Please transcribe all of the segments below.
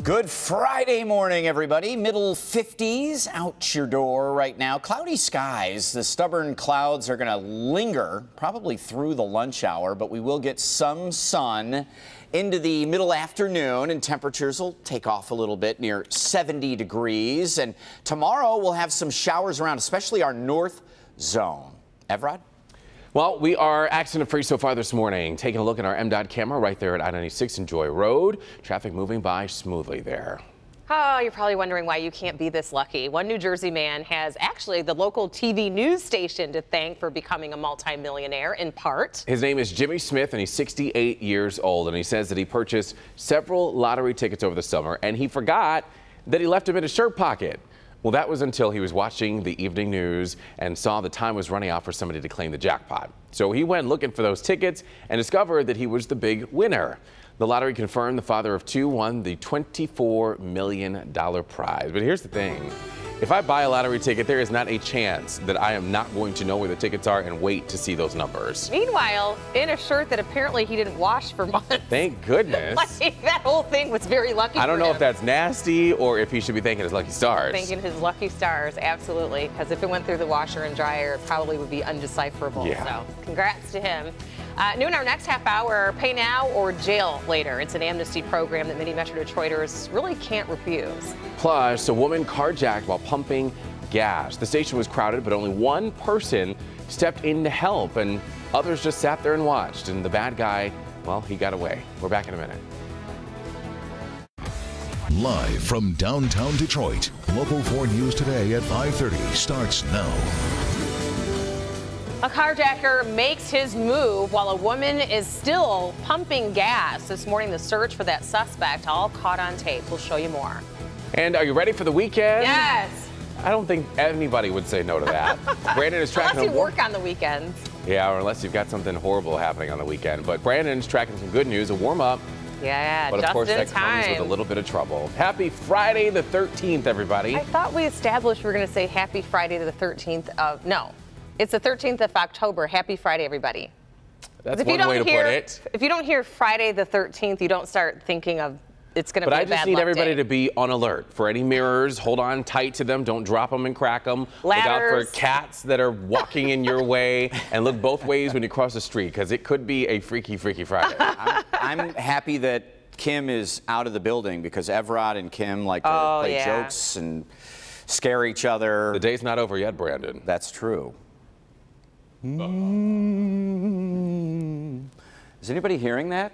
Good Friday morning, everybody. Middle 50s out your door right now. Cloudy skies. The stubborn clouds are going to linger probably through the lunch hour, but we will get some sun into the middle afternoon, and temperatures will take off a little bit, near 70 degrees. And tomorrow we'll have some showers around, especially our north zone. Evrod? Well, we are accident-free so far this morning. Taking a look at our MDOT camera right there at I-96 and Joy Road. Traffic moving by smoothly there. Oh, you're probably wondering why you can't be this lucky. One New Jersey man has actually the local TV news station to thank for becoming a multimillionaire, in part. His name is Jimmy Smith, and he's 68 years old, and he says that he purchased several lottery tickets over the summer, and he forgot that he left them in his shirt pocket. Well, that was until he was watching the evening news and saw the time was running out for somebody to claim the jackpot. So he went looking for those tickets and discovered that he was the big winner. The lottery confirmed the father of two won the $24 million prize. But here's the thing. If I buy a lottery ticket, there is not a chance that I am not going to know where the tickets are and wait to see those numbers. Meanwhile, in a shirt that apparently he didn't wash for months. Thank goodness. Like, that whole thing was very lucky. I don't know him. if that's nasty or if he should be thanking his lucky stars. Thanking his lucky stars, absolutely. Because if it went through the washer and dryer, it probably would be undecipherable. Yeah. So congrats to him. Noon, our next half hour, pay now or jail later. It's an amnesty program that many Metro Detroiters really can't refuse. Plus, a woman carjacked while pumping gas. The station was crowded, but only one person stepped in to help, and others just sat there and watched. And the bad guy, well, he got away. We're back in a minute. Live from downtown Detroit, Local 4 News Today at 5:30 starts now. A carjacker makes his move while a woman is still pumping gas. This morning, the search for that suspect, all caught on tape. We'll show you more. And are you ready for the weekend? Yes. I don't think anybody would say no to that. Brandon is tracking. Unless you work on the weekends. Yeah, or unless you've got something horrible happening on the weekend. But Brandon's tracking some good news, a warm up. Yeah, but of just course in that time. comes with a little bit of trouble. Happy Friday the 13th, everybody. I thought we established we were going to say happy Friday the 13th of, no. It's the 13th of October. Happy Friday, everybody. That's one way to put it. If you don't hear Friday the 13th, you don't start thinking of it's going to be a bad luck day. But I just need everybody to be on alert for any mirrors. Hold on tight to them. Don't drop them and crack them. Ladders. Look out for cats that are walking in your way. And look both ways when you cross the street, because it could be a freaky, freaky Friday. I'm happy that Kim is out of the building, because Evrod and Kim like to play jokes and scare each other. The day's not over yet, Brandon. That's true. Is anybody hearing that?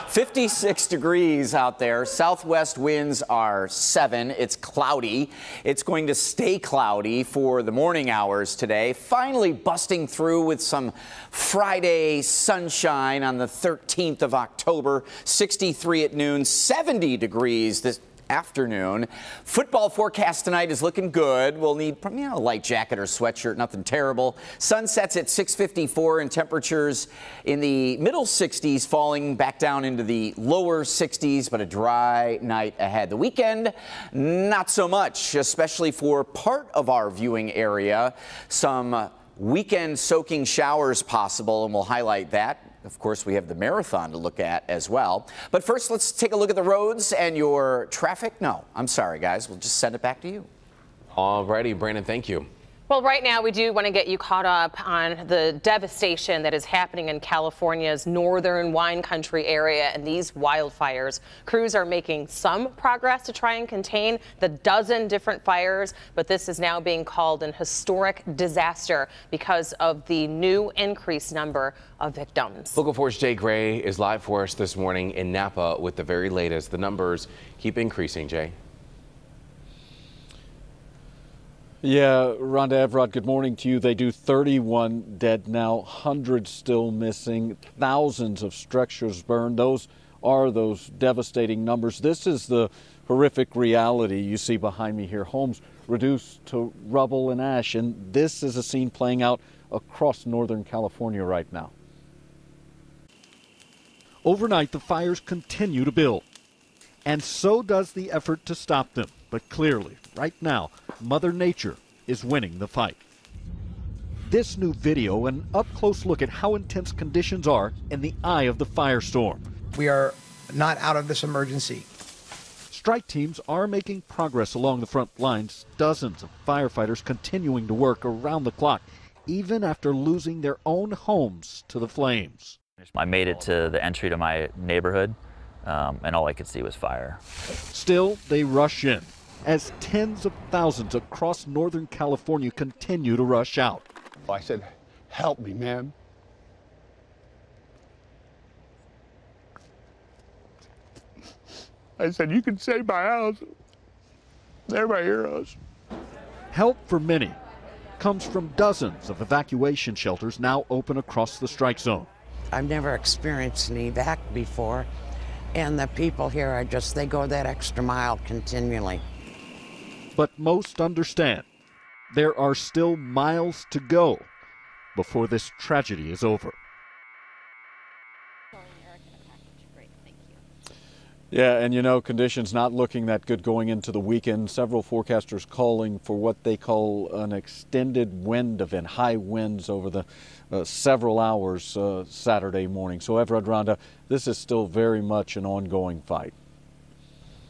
56 degrees out there. Southwest winds are 7. It's cloudy. It's going to stay cloudy for the morning hours today. Finally busting through with some Friday sunshine on the 13th of October. 63 at noon, 70 degrees this afternoon. Football forecast tonight is looking good. We'll need a light jacket or sweatshirt, nothing terrible. Sun sets at 6:54 and temperatures in the middle 60s, falling back down into the lower 60s, but a dry night ahead. The weekend, not so much, especially for part of our viewing area. Some weekend soaking showers possible, and we'll highlight that. Of course, we have the marathon to look at as well. But first, let's take a look at the roads and your traffic. No, I'm sorry, guys. We'll just send it back to you. All righty, Brandon, thank you. Well, right now, we do want to get you caught up on the devastation that is happening in California's northern wine country area and these wildfires. Crews are making some progress to try and contain the dozen different fires, but this is now being called an historic disaster because of the new increased number of victims. Local 4's Jay Gray is live for us this morning in Napa with the very latest. The numbers keep increasing, Jay. Yeah, Rhonda, Evrod, good morning to you. They do 31 dead now, hundreds still missing, thousands of structures burned. Those are those devastating numbers. This is the horrific reality you see behind me here. Homes reduced to rubble and ash, and this is a scene playing out across Northern California right now. Overnight, the fires continue to build, and so does the effort to stop them. But clearly, right now, Mother Nature is winning the fight. This new video, an up-close look at how intense conditions are in the eye of the firestorm. We are not out of this emergency. Strike teams are making progress along the front lines. Dozens of firefighters continuing to work around the clock, even after losing their own homes to the flames. I made it to the entry to my neighborhood, and all I could see was fire. Still, they rush in as tens of thousands across Northern California continue to rush out. I said, help me, man. I said, you can save my house. Everybody hear us. Help for many comes from dozens of evacuation shelters now open across the strike zone. I've never experienced an evac before, and the people here are just, they go that extra mile continually. But most understand there are still miles to go before this tragedy is over. Yeah, and you know, conditions not looking that good going into the weekend. Several forecasters calling for what they call an extended wind event, high winds over the several hours Saturday morning. So, Evrod, Rhonda, this is still very much an ongoing fight.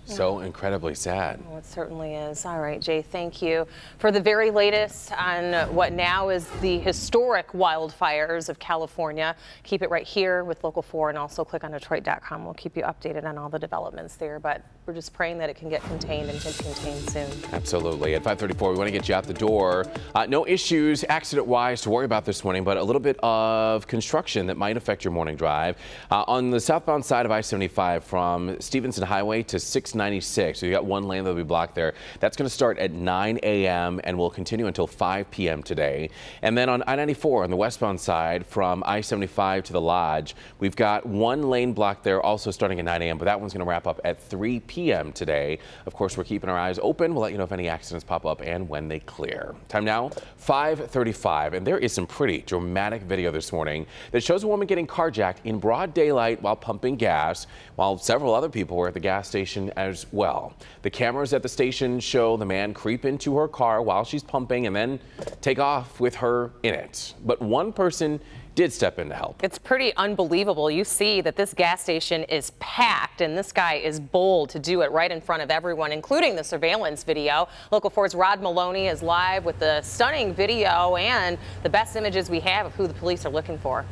So incredibly sad. Oh, it certainly is. All right, Jay, thank you for the very latest on what now is the historic wildfires of California. Keep it right here with Local 4 and also click on Detroit.com. We'll keep you updated on all the developments there, but we're just praying that it can get contained and get contained soon. Absolutely. At 5:34, we want to get you out the door. No issues accident-wise to worry about this morning, but a little bit of construction that might affect your morning drive. On the southbound side of I-75 from Stevenson Highway to 696, so you got one lane that'll be blocked there. That's going to start at 9 a.m. and will continue until 5 p.m. today. And then on I-94 on the westbound side from I-75 to the Lodge, we've got one lane blocked there also starting at 9 a.m., but that one's going to wrap up at 3 p.m. today. Of course, we're keeping our eyes open. We'll let you know if any accidents pop up and when they clear. Time now, 5:35, and there is some pretty dramatic video this morning that shows a woman getting carjacked in broad daylight while pumping gas, while several other people were at the gas station as well. The cameras at the station show the man creep into her car while she's pumping and then take off with her in it. But one person did step in to help. It's pretty unbelievable. You see that this gas station is packed, and this guy is bold to do it right in front of everyone, including the surveillance video. Local 4's Rod Maloney is live with the stunning video and the best images we have of who the police are looking for.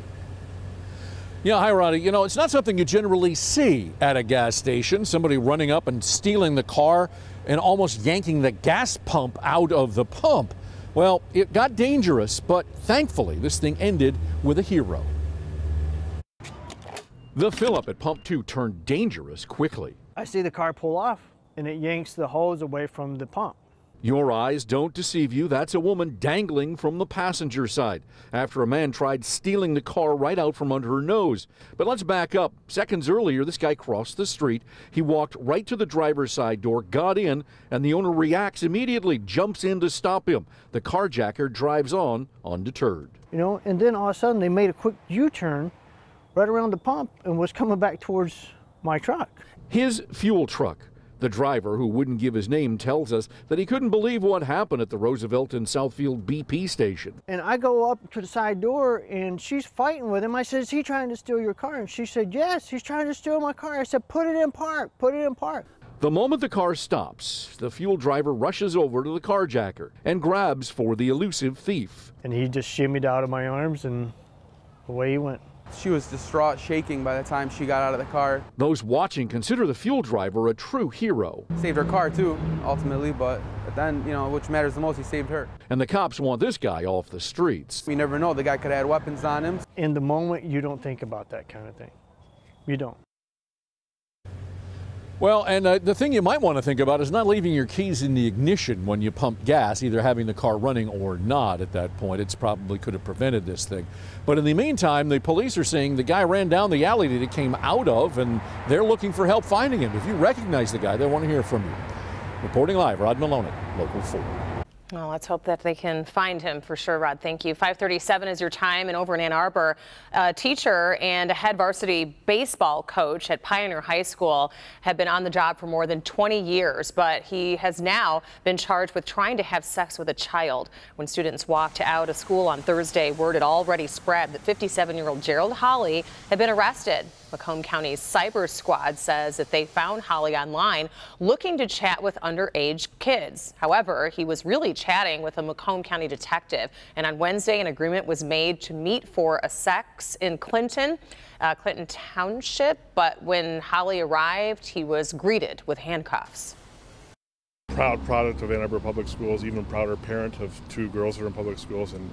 Yeah, hi, Roddy. You know, it's not something you generally see at a gas station. Somebody running up and stealing the car and almost yanking the gas pump out of the pump. Well, it got dangerous, but thankfully this thing ended with a hero. The fill-up at Pump 2 turned dangerous quickly. I see the car pull off, and it yanks the hose away from the pump. Your eyes don't deceive you. That's a woman dangling from the passenger side after a man tried stealing the car right out from under her nose. But let's back up. Seconds earlier, this guy crossed the street. He walked right to the driver's side door, got in, and the owner reacts immediately, jumps in to stop him. The carjacker drives on, undeterred. You know, and then all of a sudden they made a quick U-turn right around the pump and was coming back towards my truck. His fuel truck. The driver, who wouldn't give his name, tells us that he couldn't believe what happened at the Roosevelt and Southfield BP station. And I go up to the side door, and she's fighting with him. I said, is he trying to steal your car? And she said, yes, he's trying to steal my car. I said, put it in park, put it in park. The moment the car stops, the fuel driver rushes over to the carjacker and grabs for the elusive thief. And he just shimmied out of my arms, and away he went. She was distraught, shaking by the time she got out of the car. Those watching consider the fuel driver a true hero. Saved her car too, ultimately, but then, you know, which matters the most, he saved her. And the cops want this guy off the streets. We never know, the guy could have had weapons on him. In the moment, you don't think about that kind of thing. You don't. Well, and the thing you might want to think about is not leaving your keys in the ignition when you pump gas, either having the car running or not at that point. It's probably could have prevented this thing. But in the meantime, the police are saying the guy ran down the alley that he came out of, and they're looking for help finding him. If you recognize the guy, they want to hear from you. Reporting live, Rod Maloney, Local 4. Well, let's hope that they can find him for sure, Rod. Thank you. 5:37 is your time, and over in Ann Arbor, a teacher and a head varsity baseball coach at Pioneer High School have been on the job for more than 20 years, but he has now been charged with trying to have sex with a child. When students walked out of school on Thursday, word had already spread that 57-year-old Gerald Holly had been arrested. Macomb County's cyber squad says that they found Holly online looking to chat with underage kids. However, he was really chatting with a Macomb County detective, and on Wednesday an agreement was made to meet for a sex in Clinton Township, but when Holly arrived, he was greeted with handcuffs. Proud product of Ann Arbor Public Schools, even prouder parent of 2 girls that are in public schools, and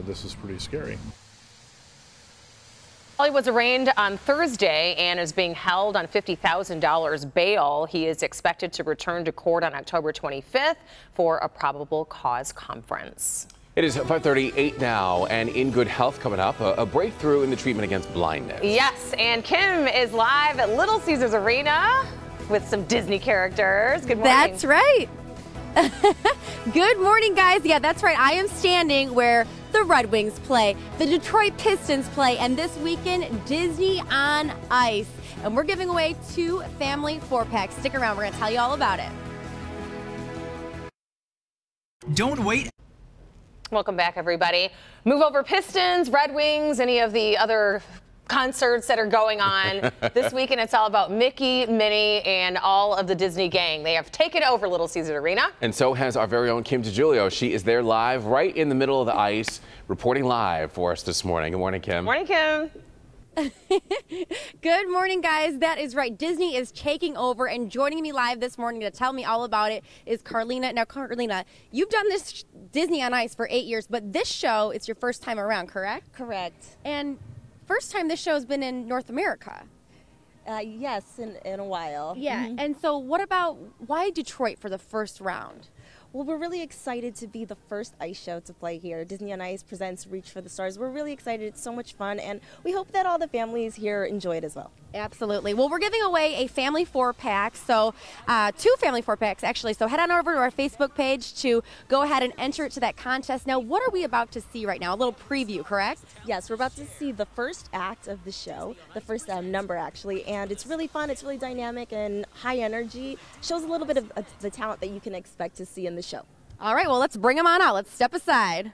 this is pretty scary. Holly was arraigned on Thursday and is being held on $50,000 bail. He is expected to return to court on October 25th for a probable cause conference. It is 5:38 now, and in good health coming up, a breakthrough in the treatment against blindness. Yes, and Kim is live at Little Caesars Arena with some Disney characters. Good morning. That's right. Good morning, guys. Yeah, that's right. I am standing where the Red Wings play, the Detroit Pistons play, and this weekend, Disney on Ice. And we're giving away 2 family 4-packs. Stick around. We're going to tell you all about it. Don't wait. Welcome back, everybody. Move over Pistons, Red Wings, any of the other concerts that are going on. This weekend, it's all about Mickey, Minnie, and all of the Disney gang. They have taken over Little Caesars Arena. And so has our very own Kim DiGiulio. She is there live right in the middle of the ice, reporting live for us this morning. Good morning, Kim. Morning, Kim. Good morning, guys. That is right. Disney is taking over, and joining me live this morning to tell me all about it is Carlina. Now, Carlina, you've done this Disney on Ice for 8 years, but this show, it's your first time around, correct? Correct. And first time this show has been in North America. Yes, in a while. Yeah, and so why Detroit for the first round? Well, we're really excited to be the first ice show to play here. Disney on Ice presents Reach for the Stars. We're really excited. It's so much fun, and we hope that all the families here enjoy it as well. Absolutely. Well, we're giving away a family 4-pack, so 2 family 4-packs, actually. So head on over to our Facebook page to go ahead and enter it to that contest. Now, what are we about to see right now? A little preview, correct? Yes, we're about to see the first act of the show, the first number, actually, and it's really fun. It's really dynamic and high energy. Shows a little bit of the talent that you can expect to see in the show. All right, well, let's bring them on out. Let's step aside.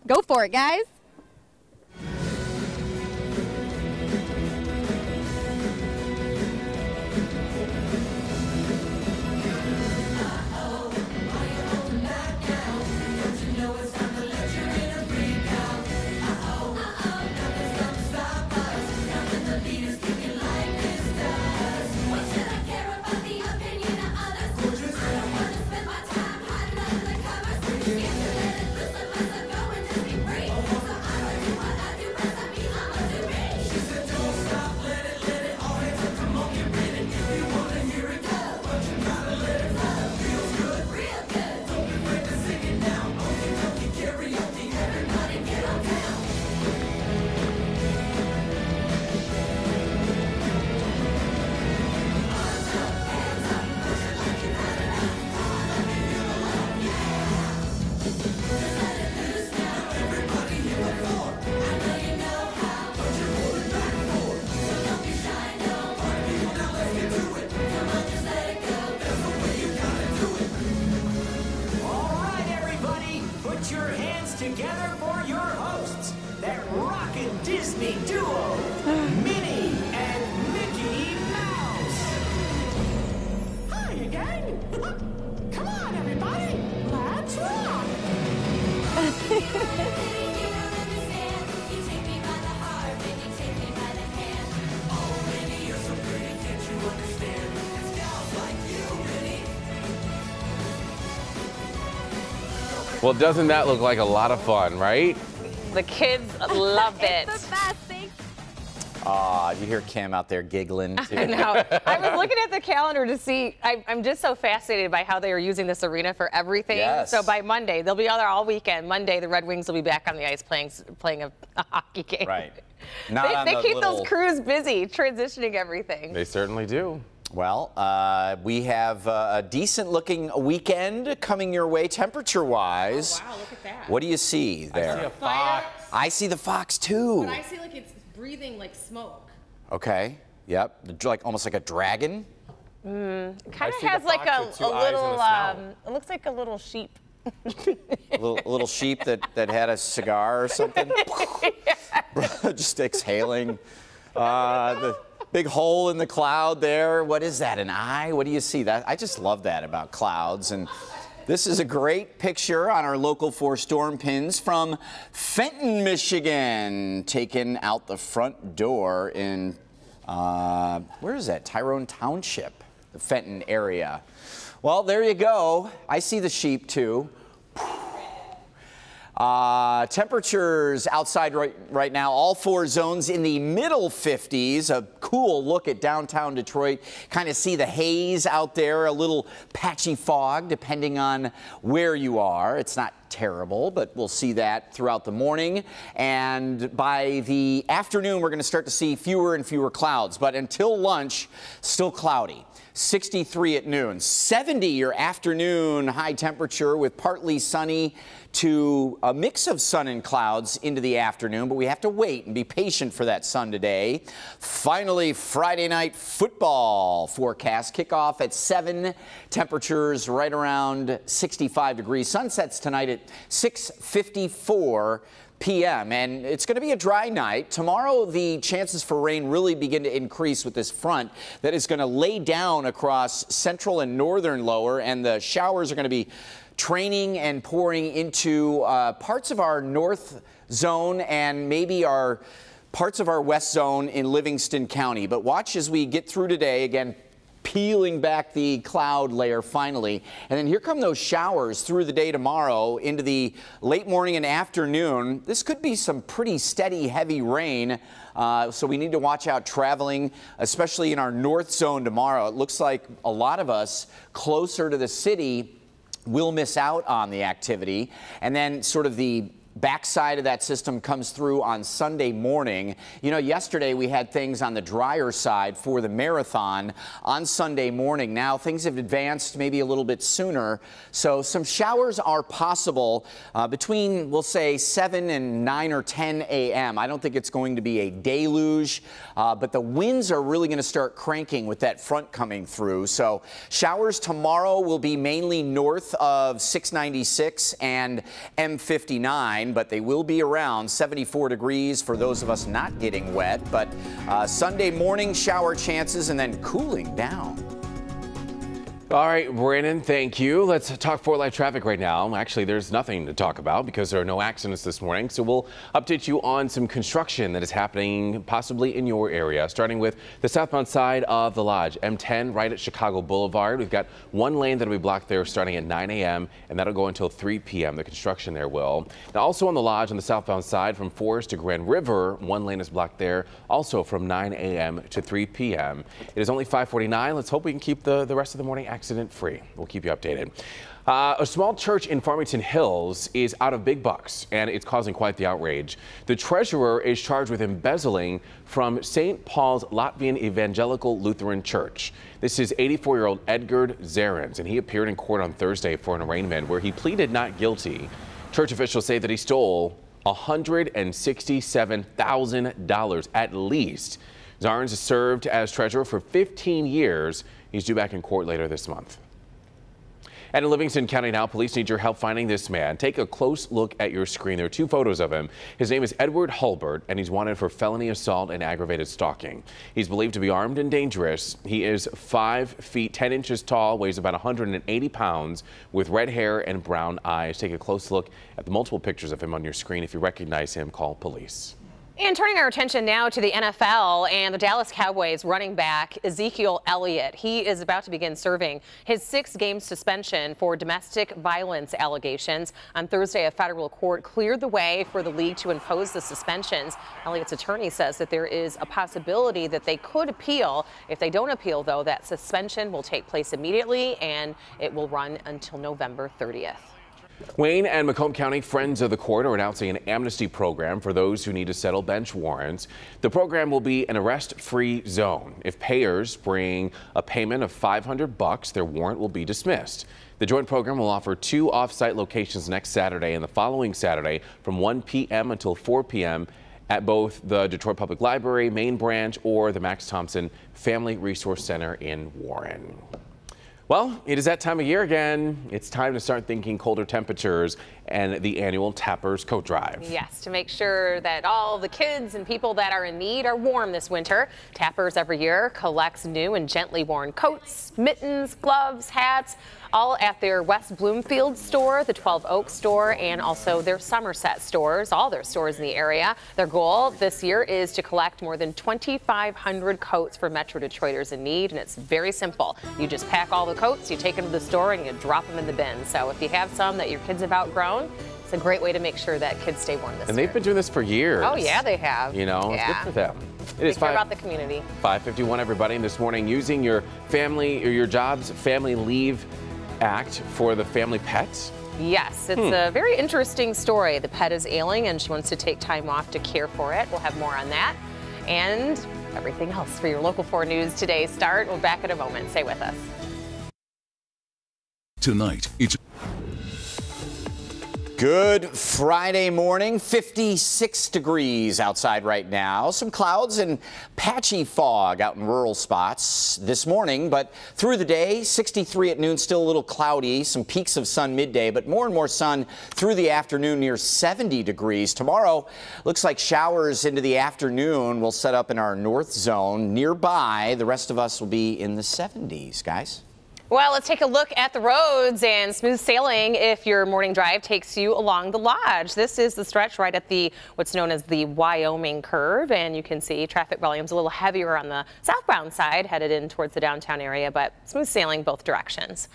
Go for it, guys. Together for your hosts, that rockin' Disney duo, Minnie and Mickey Mouse. Hi again. Come on, everybody, let's rock. Well, doesn't that look like a lot of fun, right? The kids love it. It's the best. Thanks. You hear Kim out there giggling too. I know. I was looking at the calendar to see. I'm just so fascinated by how they are using this arena for everything. Yes. So by Monday, they'll be out there all weekend. Monday, the Red Wings will be back on the ice playing a hockey game. Right. They keep those crews busy transitioning everything. They certainly do. Well, we have a decent-looking weekend coming your way, temperature-wise. Oh, wow, look at that. What do you see there? I see a fox. I see the fox, too. But I see like it's breathing like smoke. Okay. Yep. Like almost like a dragon. It kind of see the has like fox a with 2 eyes and little. a snout. It looks like a little sheep. A little sheep that had a cigar or something. Just exhaling. The big hole in the cloud there. What is that, an eye? What do you see? That I just love that about clouds. And this is a great picture on our Local 4 storm pins from Fenton, Michigan, taken out the front door in, where is that? Tyrone Township, the Fenton area. Well, there you go. I see the sheep too. Temperatures outside right now, all 4 zones in the middle 50s. A cool look at downtown Detroit. Kind of see the haze out there, a little patchy fog depending on where you are. It's not terrible, but we'll see that throughout the morning. And by the afternoon, we're going to start to see fewer and fewer clouds. But until lunch, still cloudy. 63 at noon, 70 your afternoon high temperature with partly sunny to a mix of sun and clouds into the afternoon, but we have to wait and be patient for that sun today. Finally, Friday night football forecast kickoff at 7, temperatures right around 65 degrees. Sunsets tonight at 6:54 p.m. and it's going to be a dry night. Tomorrow, the chances for rain really begin to increase with this front that is going to lay down across central and northern lower, and the showers are going to be training and pouring into parts of our north zone and maybe our parts of our west zone in Livingston County. But watch as we get through today, again, peeling back the cloud layer finally. And then here come those showers through the day tomorrow into the late morning and afternoon. This could be some pretty steady, heavy rain. So we need to watch out traveling, especially in our north zone tomorrow. It looks like a lot of us closer to the city will miss out on the activity. And then sort of the backside of that system comes through on Sunday morning. You know, yesterday we had things on the drier side for the marathon on Sunday morning. Now things have advanced maybe a little bit sooner. So some showers are possible between, we'll say, 7 and 9 or 10 a.m. I don't think it's going to be a deluge, but the winds are really going to start cranking with that front coming through. So showers tomorrow will be mainly north of 696 and M59. But they will be around 74 degrees for those of us not getting wet. But Sunday morning shower chances and then cooling down. All right, Brandon, thank you. Let's talk 4 Live traffic right now. Actually, there's nothing to talk about because there are no accidents this morning. So we'll update you on some construction that is happening possibly in your area, starting with the southbound side of the Lodge, M10 right at Chicago Boulevard. We've got 1 lane that'll be blocked there starting at 9 a.m. and that'll go until 3 p.m. The construction there will. Now also on the Lodge on the southbound side from Forest to Grand River, 1 lane is blocked there also from 9 a.m. to 3 p.m. It is only 5:49. Let's hope we can keep the rest of the morning accident-free. We'll keep you updated. A small church in Farmington Hills is out of big bucks, and it's causing quite the outrage. The treasurer is charged with embezzling from St. Paul's Latvian Evangelical Lutheran Church. This is 84-year-old Edgar Zarens, and he appeared in court on Thursday for an arraignment where he pleaded not guilty. Church officials say that he stole $167,000 at least. Zarens has served as treasurer for 15 years. He's due back in court later this month. And in Livingston County now, police need your help finding this man. Take a close look at your screen. There are 2 photos of him. His name is Edward Hulbert, and he's wanted for felony assault and aggravated stalking. He's believed to be armed and dangerous. He is 5 feet 10 inches tall, weighs about 180 pounds, with red hair and brown eyes. Take a close look at the multiple pictures of him on your screen. If you recognize him, call police. And turning our attention now to the NFL and the Dallas Cowboys running back Ezekiel Elliott. He is about to begin serving his 6-game suspension for domestic violence allegations. On Thursday, a federal court cleared the way for the league to impose the suspensions. Elliott's attorney says that there is a possibility that they could appeal. If they don't appeal, though, that suspension will take place immediately and it will run until November 30th. Wayne and Macomb County Friends of the Court are announcing an amnesty program for those who need to settle bench warrants. The program will be an arrest-free zone. If payers bring a payment of $500, their warrant will be dismissed. The joint program will offer 2 off-site locations next Saturday and the following Saturday from 1 p.m. until 4 p.m. at both the Detroit Public Library main branch or the Max Thompson Family Resource Center in Warren. Well, it is that time of year again. It's time to start thinking colder temperatures and the annual Tappers Coat Drive. Yes, to make sure that all the kids and people that are in need are warm this winter. Tappers every year collects new and gently worn coats, mittens, gloves, hats, all at their West Bloomfield store, the 12 Oaks store, and also their Somerset stores, all their stores in the area. Their goal this year is to collect more than 2,500 coats for Metro Detroiters in need, and it's very simple. You just pack all the coats, you take them to the store, and you drop them in the bin. So if you have some that your kids have outgrown, it's a great way to make sure that kids stay warm this year. And they've been doing this for years. Oh, yeah, they have. You know, yeah. It's good for them. They care about the community. 5:51, everybody. And this morning, using your family or your job's Family Leave Act for the family pets. Yes, it's a very interesting story. The pet is ailing and she wants to take time off to care for it. We'll have more on that and everything else for your Local 4 News Today Start. We'll back in a moment. Stay with us. Tonight, it's Good Friday morning, 56 degrees outside right now. Some clouds and patchy fog out in rural spots this morning, but through the day, 63 at noon, still a little cloudy, some peaks of sun midday, but more and more sun through the afternoon, near 70 degrees. Tomorrow looks like showers into the afternoon will set up in our north zone nearby. The rest of us will be in the 70s, guys. Well, let's take a look at the roads and smooth sailing if your morning drive takes you along the Lodge. This is the stretch right at the what's known as the Wyoming curve, and you can see traffic volumes a little heavier on the southbound side headed in towards the downtown area, but smooth sailing both directions.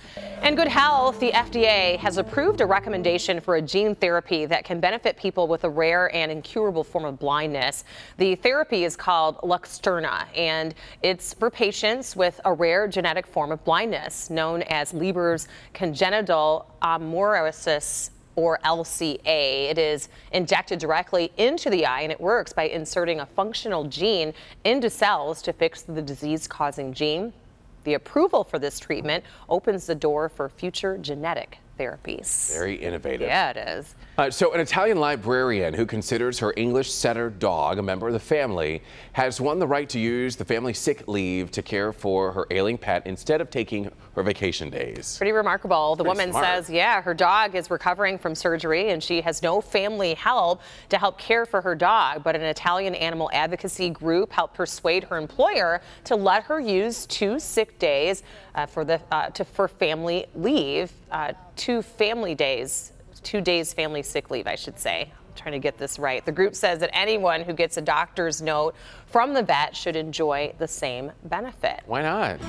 And good health, the FDA has approved a recommendation for a gene therapy that can benefit people with a rare and incurable form of blindness. The therapy is called Luxturna, and it's for patients with a rare genetic form of blindness known as Leber's congenital amaurosis, or LCA. It is injected directly into the eye, and it works by inserting a functional gene into cells to fix the disease-causing gene. The approval for this treatment opens the door for future genetic therapies. Very innovative. Yeah, it is. So an Italian librarian who considers her English setter dog a member of the family has won the right to use the family sick leave to care for her ailing pet instead of taking her vacation days. Pretty remarkable. The Pretty woman smart. says, yeah, her dog is recovering from surgery and she has no family help to help care for her dog. But an Italian animal advocacy group helped persuade her employer to let her use 2 sick days for family leave, 2 days family sick leave, I should say. I'm trying to get this right. The group says that anyone who gets a doctor's note from the vet should enjoy the same benefit. Why not?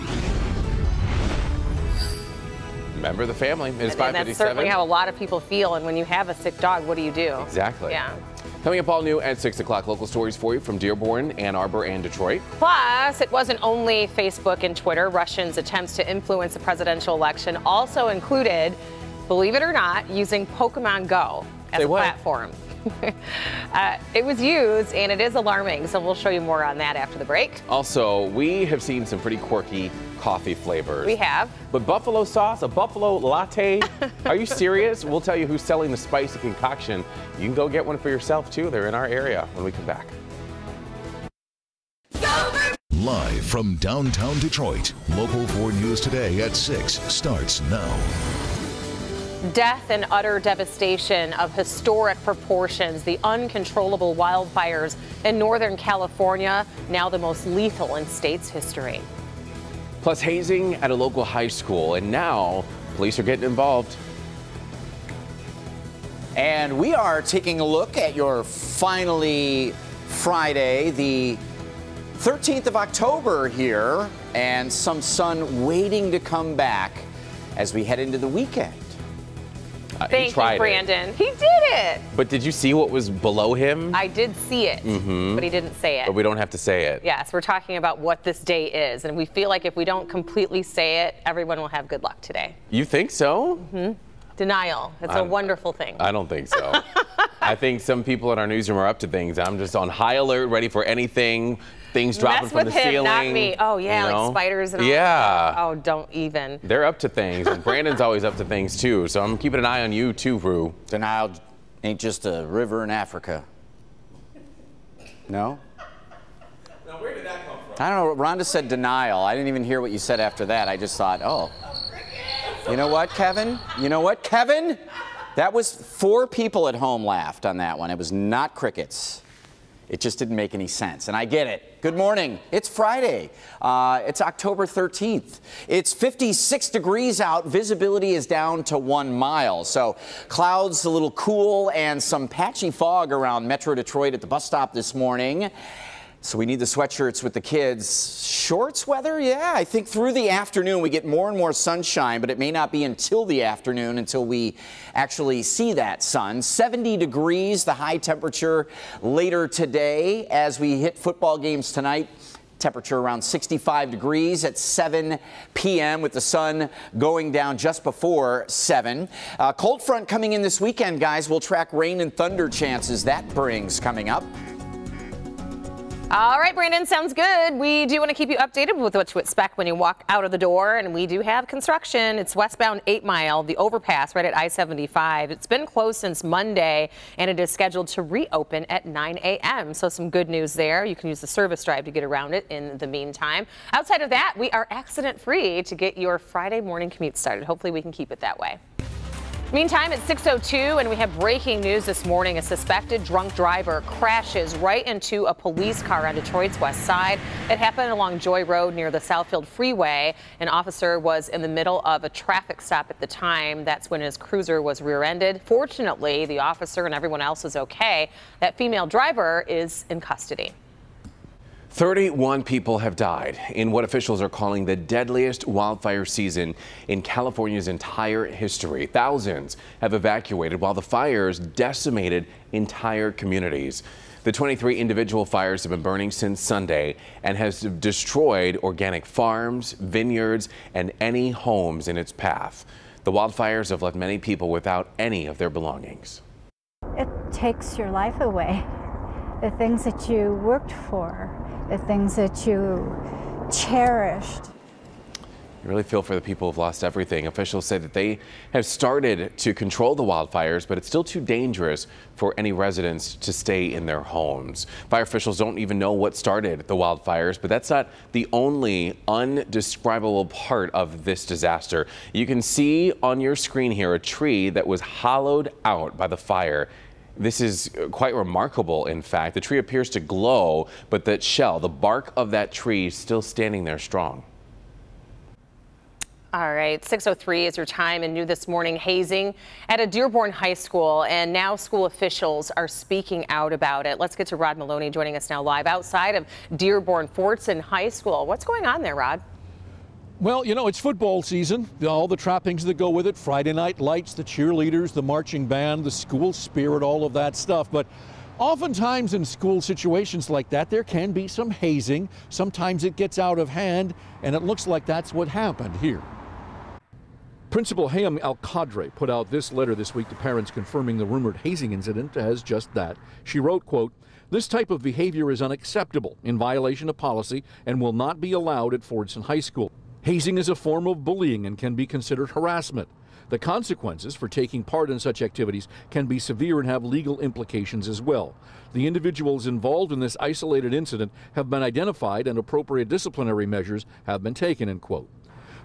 Member of the family. It is 5:57. And that's certainly how a lot of people feel. And when you have a sick dog, what do you do? Exactly. Yeah. Coming up all new at 6 o'clock, local stories for you from Dearborn, Ann Arbor, and Detroit. Plus, it wasn't only Facebook and Twitter. Russians' attempts to influence the presidential election also included, believe it or not, using Pokemon Go as a platform. It was used, and it is alarming, so we'll show you more on that after the break. Also, we have seen some pretty quirky coffee flavors. We have. But buffalo sauce, a buffalo latte, are you serious? We'll tell you who's selling the spicy concoction. You can go get one for yourself, too. They're in our area when we come back. Live from downtown Detroit, Local 4 News Today at 6 starts now. Death and utter devastation of historic proportions. The uncontrollable wildfires in Northern California, now the most lethal in state's history. Plus hazing at a local high school, and now police are getting involved. And we are taking a look at your finally Friday, the 13th of October here, and some sun waiting to come back as we head into the weekend. Thank you, Brandon. He did it. But did you see what was below him? I did see it, but he didn't say it. But we don't have to say it. Yes, we're talking about what this day is, and we feel like if we don't completely say it, everyone will have good luck today. You think so? Denial. It's a wonderful thing. I don't think so. I think some people in our newsroom are up to things. I'm just on high alert, ready for anything. Things dropping from the ceiling. Not me. Oh, yeah, like spiders and all that. Oh, don't even. They're up to things, and Brandon's always up to things, too. So I'm keeping an eye on you, too, Rue. Denial ain't just a river in Africa. No? Now, where did that come from? I don't know. Rhonda said denial. I didn't even hear what you said after that. I just thought, oh. You know what, Kevin? You know what, Kevin? That was 4 people at home laughed on that one. It was not crickets. It just didn't make any sense, and I get it. Good morning. It's Friday. It's October 13th. It's 56 degrees out. Visibility is down to 1 mile. So clouds a little cool and some patchy fog around Metro Detroit at the bus stop this morning. So we need the sweatshirts with the kids. Shorts weather? Yeah, I think through the afternoon we get more and more sunshine, but it may not be until the afternoon until we actually see that sun. 70 degrees, the high temperature later today as we hit football games tonight. Temperature around 65 degrees at 7 p.m. with the sun going down just before 7. Cold front coming in this weekend, guys. We'll track rain and thunder chances that brings coming up. All right, Brandon, sounds good. We do want to keep you updated with what to expect when you walk out of the door, and we do have construction. It's westbound 8 Mile, the overpass right at I-75. It's been closed since Monday, and it is scheduled to reopen at 9 a.m. So some good news there. You can use the service drive to get around it in the meantime. Outside of that, we are accident-free to get your Friday morning commute started. Hopefully we can keep it that way. Meantime, it's 6:02, and we have breaking news this morning. A suspected drunk driver crashes right into a police car on Detroit's west side. It happened along Joy Road near the Southfield Freeway. An officer was in the middle of a traffic stop at the time. That's when his cruiser was rear-ended. Fortunately, the officer and everyone else is okay. That female driver is in custody. 31 people have died in what officials are calling the deadliest wildfire season in California's entire history. Thousands have evacuated while the fires decimated entire communities. The 23 individual fires have been burning since Sunday and has destroyed organic farms, vineyards, and any homes in its path. The wildfires have left many people without any of their belongings. It takes your life away. The things that you worked for, the things that you cherished. You really feel for the people who've lost everything. Officials say that they have started to control the wildfires, but it's still too dangerous for any residents to stay in their homes. Fire officials don't even know what started the wildfires, but that's not the only undescribable part of this disaster. You can see on your screen here a tree that was hollowed out by the fire. This is quite remarkable, in fact. The tree appears to glow, but that shell, the bark of that tree, is still standing there strong. All right, 6:03 is your time, and new this morning, hazing at a Dearborn High School, and now school officials are speaking out about it. Let's get to Rod Maloney joining us now live outside of Dearborn Fordson High School. What's going on there, Rod? Well, you know, it's football season, all the trappings that go with it, Friday night lights, the cheerleaders, the marching band, the school spirit, all of that stuff. But oftentimes in school situations like that, there can be some hazing. Sometimes it gets out of hand, and it looks like that's what happened here. Principal Hayam Al-Qadri put out this letter this week to parents confirming the rumored hazing incident as just that. She wrote, quote, "This type of behavior is unacceptable, in violation of policy, and will not be allowed at Fordson High School. Hazing is a form of bullying and can be considered harassment. The consequences for taking part in such activities can be severe and have legal implications as well. The individuals involved in this isolated incident have been identified and appropriate disciplinary measures have been taken," end quote.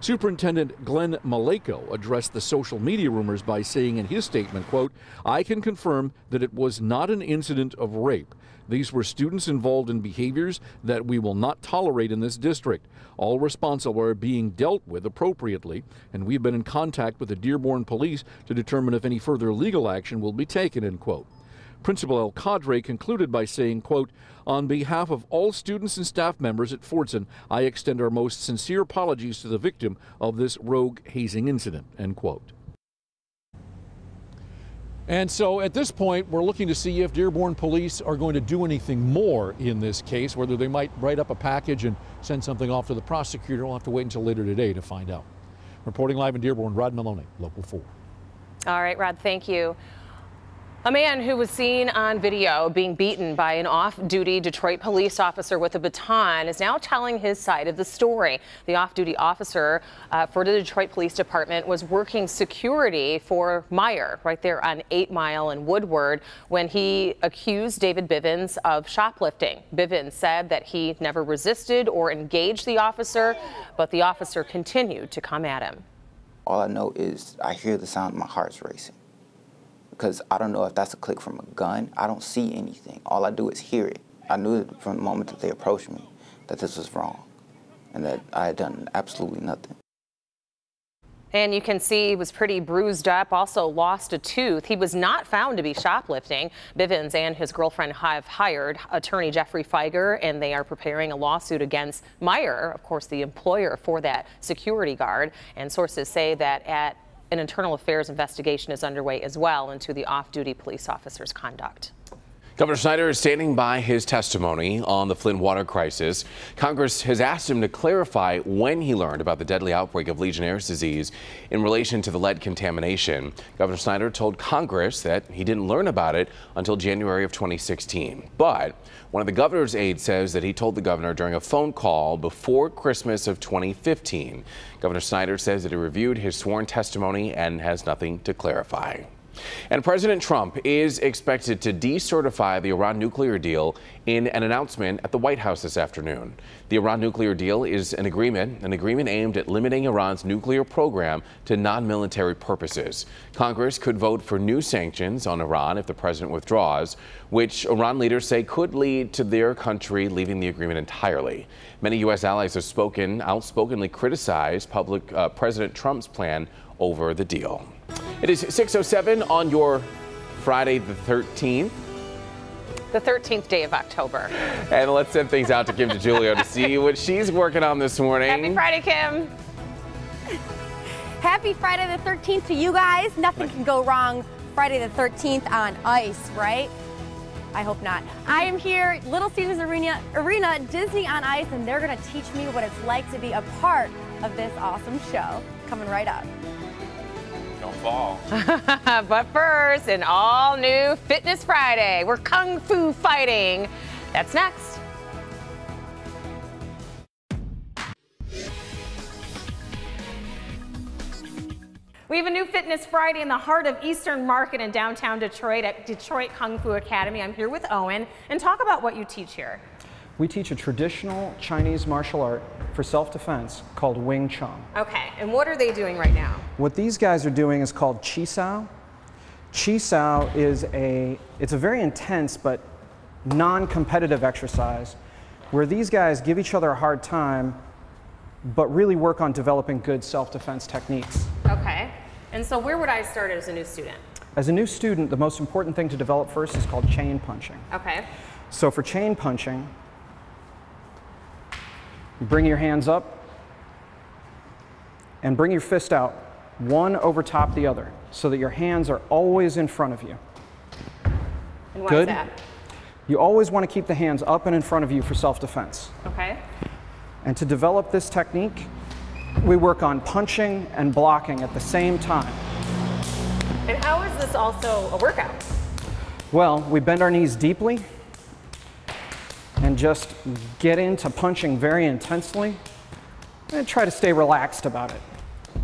Superintendent Glenn Maleko addressed the social media rumors by saying in his statement, quote, "I can confirm that it was not an incident of rape. These were students involved in behaviors that we will not tolerate in this district. All responsible are being dealt with appropriately, and we've been in contact with the Dearborn Police to determine if any further legal action will be taken," end quote. Principal Al-Qadri concluded by saying, quote, "On behalf of all students and staff members at Fordson, I extend our most sincere apologies to the victim of this rogue hazing incident," end quote. And so at this point, we're looking to see if Dearborn Police are going to do anything more in this case, whether they might write up a package and send something off to the prosecutor. We'll have to wait until later today to find out. Reporting live in Dearborn, Rod Maloney, Local 4. All right, Rod, thank you. A man who was seen on video being beaten by an off-duty Detroit police officer with a baton is now telling his side of the story. The off-duty officer for the Detroit Police Department was working security for Meijer right there on 8 Mile and Woodward when he accused David Bivens of shoplifting. Bivens said that he never resisted or engaged the officer, but the officer continued to come at him. All I know is I hear the sound, my heart's racing. Because I don't know if that's a click from a gun. I don't see anything. All I do is hear it. I knew from the moment that they approached me that this was wrong and that I had done absolutely nothing. And you can see he was pretty bruised up, also lost a tooth. He was not found to be shoplifting. Bivens and his girlfriend have hired attorney Jeffrey Feiger, and they are preparing a lawsuit against Meyer, of course, the employer for that security guard. And sources say that an internal affairs investigation is underway as well into the off-duty police officer's conduct. Governor Snyder is standing by his testimony on the Flint water crisis. Congress has asked him to clarify when he learned about the deadly outbreak of Legionnaire's disease in relation to the lead contamination. Governor Snyder told Congress that he didn't learn about it until January of 2016. But one of the governor's aides says that he told the governor during a phone call before Christmas of 2015. Governor Snyder says that he reviewed his sworn testimony and has nothing to clarify. And President Trump is expected to decertify the Iran nuclear deal in an announcement at the White House this afternoon. The Iran nuclear deal is an agreement aimed at limiting Iran's nuclear program to non-military purposes. Congress could vote for new sanctions on Iran if the president withdraws, which Iran leaders say could lead to their country leaving the agreement entirely. Many U.S. allies have outspokenly criticized President Trump's plan over the deal. It is 6:07 on your Friday the 13th. The 13th day of October. And let's send things out to Kim DeGiulio to see what she's working on this morning. Happy Friday, Kim. Happy Friday the 13th to you guys. Nothing can go wrong Friday the 13th on ice, right? I hope not. I am here, Little Caesars Arena, Disney on Ice, and they're going to teach me what it's like to be a part of this awesome show. Coming right up. Don't fall. But first, an all-new Fitness Friday. We're Kung Fu fighting. That's next. We have a new Fitness Friday in the heart of Eastern Market in downtown Detroit at Detroit Kung Fu Academy. I'm here with Owen, and talk about what you teach here. We teach a traditional Chinese martial art for self-defense called Wing Chun. Okay, and what are they doing right now? What these guys are doing is called Chi Sao. Chi Sao is it's a very intense but non-competitive exercise where these guys give each other a hard time but really work on developing good self-defense techniques. Okay, and so where would I start as a new student? As a new student, the most important thing to develop first is called chain punching. Okay. So for chain punching, bring your hands up and bring your fist out, one over top the other, so that your hands are always in front of you. And why Good. is that? You always want to keep the hands up and in front of you for self-defense. Okay. And to develop this technique, we work on punching and blocking at the same time. And how is this also a workout? Well, we bend our knees deeply and just get into punching very intensely and try to stay relaxed about it.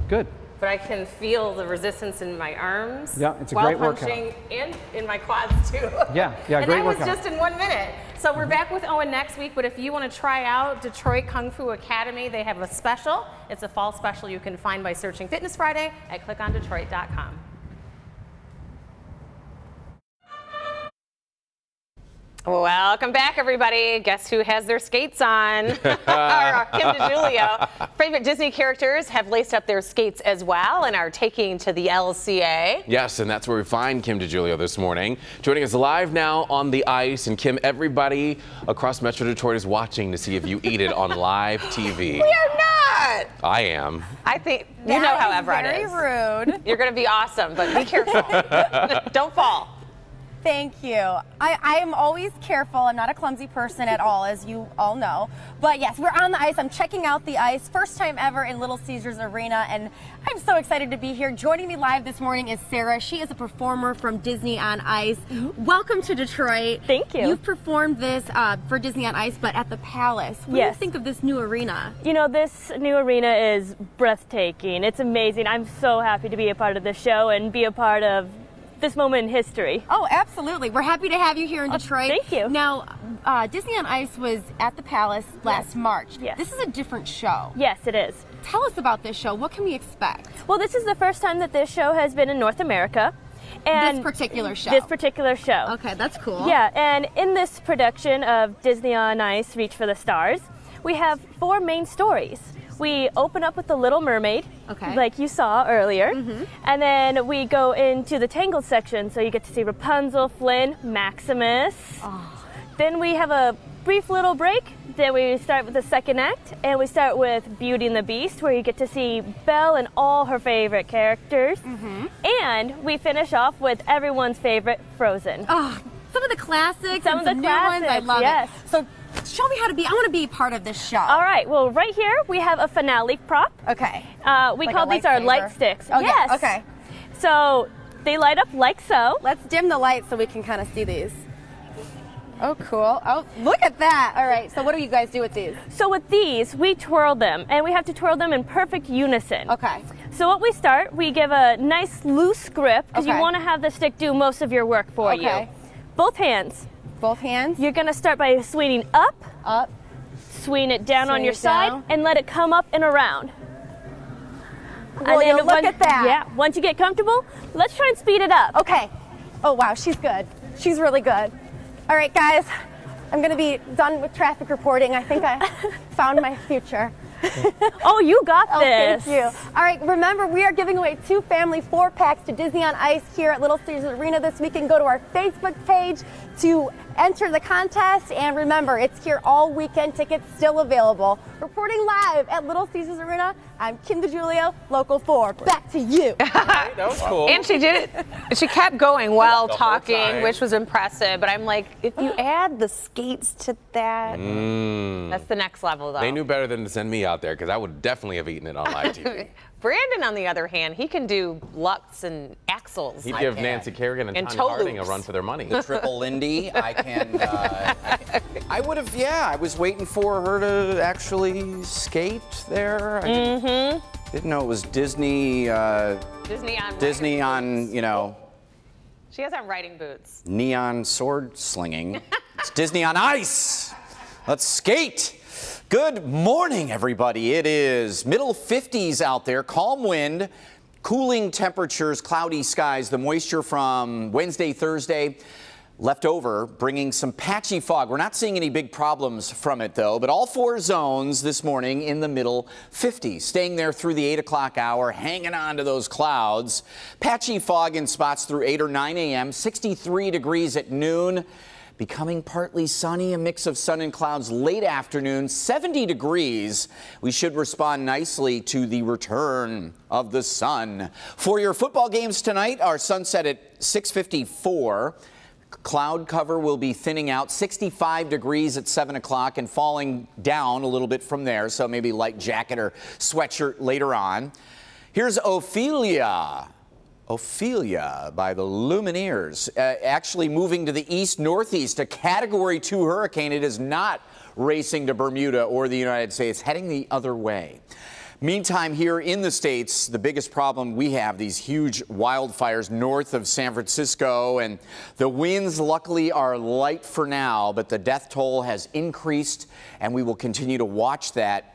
Good. But I can feel the resistance in my arms. Yeah, it's a while great workout. punching and in my quads too. Yeah, and great that was workout. just in 1 minute. So we're back with Owen next week, but if you want to try out Detroit Kung Fu Academy, they have a special. It's a fall special you can find by searching Fitness Friday at clickondetroit.com. Welcome back, everybody. Guess who has their skates on? Kim DeGiulio. Favorite Disney characters have laced up their skates as well and are taking to the LCA. Yes, and that's where we find Kim DeGiulio this morning. Joining us live now on the ice. And Kim, everybody across Metro Detroit is watching to see if you eat it on live TV. We are not. I am. I think you know how Everett is. Very rude. You're going to be awesome, but be careful. Don't fall. Thank you. I am always careful. I'm not a clumsy person at all, as you all know. But yes, we're on the ice. I'm checking out the ice. First time ever in Little Caesars Arena, and I'm so excited to be here. Joining me live this morning is Sarah. She is a performer from Disney on Ice. Welcome to Detroit. Thank you. You've performed this for Disney on Ice, but at the Palace. What do you think of this new arena? You know, this new arena is breathtaking. It's amazing. I'm so happy to be a part of the show and be a part of this moment in history. Oh, absolutely. We're happy to have you here in Detroit. Thank you. Now, Disney on Ice was at the Palace last March. Yes. This is a different show. Yes, it is. Tell us about this show. What can we expect? Well, this is the first time that this show has been in North America. And this particular show? This particular show. Okay, that's cool. Yeah, and in this production of Disney on Ice, Reach for the Stars, we have 4 main stories. We open up with The Little Mermaid, like you saw earlier, and then we go into the Tangled section, so you get to see Rapunzel, Flynn, Maximus. Then we have a brief little break, then we start with the second act, and we start with Beauty and the Beast, where you get to see Belle and all her favorite characters, and we finish off with everyone's favorite, Frozen. Some of the classics, some of the new classics, ones. I love yes. it. So show me how to be. I want to be part of this show. All right. Well, right here we have a finale prop. Okay. We Like call a these our lightsaber? light sticks. Okay, Yes. okay. So they light up like so. Let's dim the light so we can kind of see these. Oh, cool. Oh, look at that. All right. So what do you guys do with these? So with these, we twirl them, and we have to twirl them in perfect unison. Okay. So what we start, we give a nice loose grip, because you Okay. want to have the stick do most of your work for you. Okay. Both hands. Both hands? You're going to start by swinging up. Up. Swing it down on Swing your it side, down. and let it come up and around. Well, then you look at that. Yeah, once you get comfortable, let's try and speed it up. Okay. Oh, wow, she's good. She's really good. All right, guys, I'm going to be done with traffic reporting. I think I found my future. Oh, you got this. Thank you. All right, remember, we are giving away 2 family 4-packs to Disney on Ice here at Little Caesars Arena this weekend. Go to our Facebook page to enter the contest. And remember, it's here all weekend. Tickets still available. Reporting live at Little Caesars Arena, I'm Kim DeGiulio, Local 4. Back to you. That was cool. And she did it. She kept going while The whole talking, time. which was impressive. But I'm like, if you add the skates to that, that's the next level, though. They knew better than to send me out there, because I would definitely have eaten it on live TV. Brandon, on the other hand, he can do Lutz and axles. He'd give Nancy Kerrigan and Tanya toe Harding a loops. run for their money. The triple Lindy, I can. I would have. Yeah, I was waiting for her to actually skate there. I didn't know it was Disney. Disney on. You know, She has on riding boots. neon sword slinging. It's Disney on Ice. Let's skate. Good morning, everybody. It is middle 50s out there, calm wind, cooling temperatures, cloudy skies. The moisture from Wednesday, Thursday left over, bringing some patchy fog. We're not seeing any big problems from it, though, but all 4 zones this morning in the middle 50s, staying there through the 8 o'clock hour, hanging on to those clouds. Patchy fog in spots through 8 or 9 a.m., 63 degrees at noon. Becoming partly sunny, a mix of sun and clouds late afternoon, 70 degrees. We should respond nicely to the return of the sun. For your football games tonight, our sunset at 6:54. Cloud cover will be thinning out, 65 degrees at 7 o'clock and falling down a little bit from there, so maybe light jacket or sweatshirt later on. Here's Ophelia. Ophelia by the Lumineers, actually moving to the east-northeast, a Category 2 hurricane. It is not racing to Bermuda or the United States, heading the other way. Meantime, here in the States, the biggest problem we have, these huge wildfires north of San Francisco, and the winds luckily are light for now, but the death toll has increased, and we will continue to watch that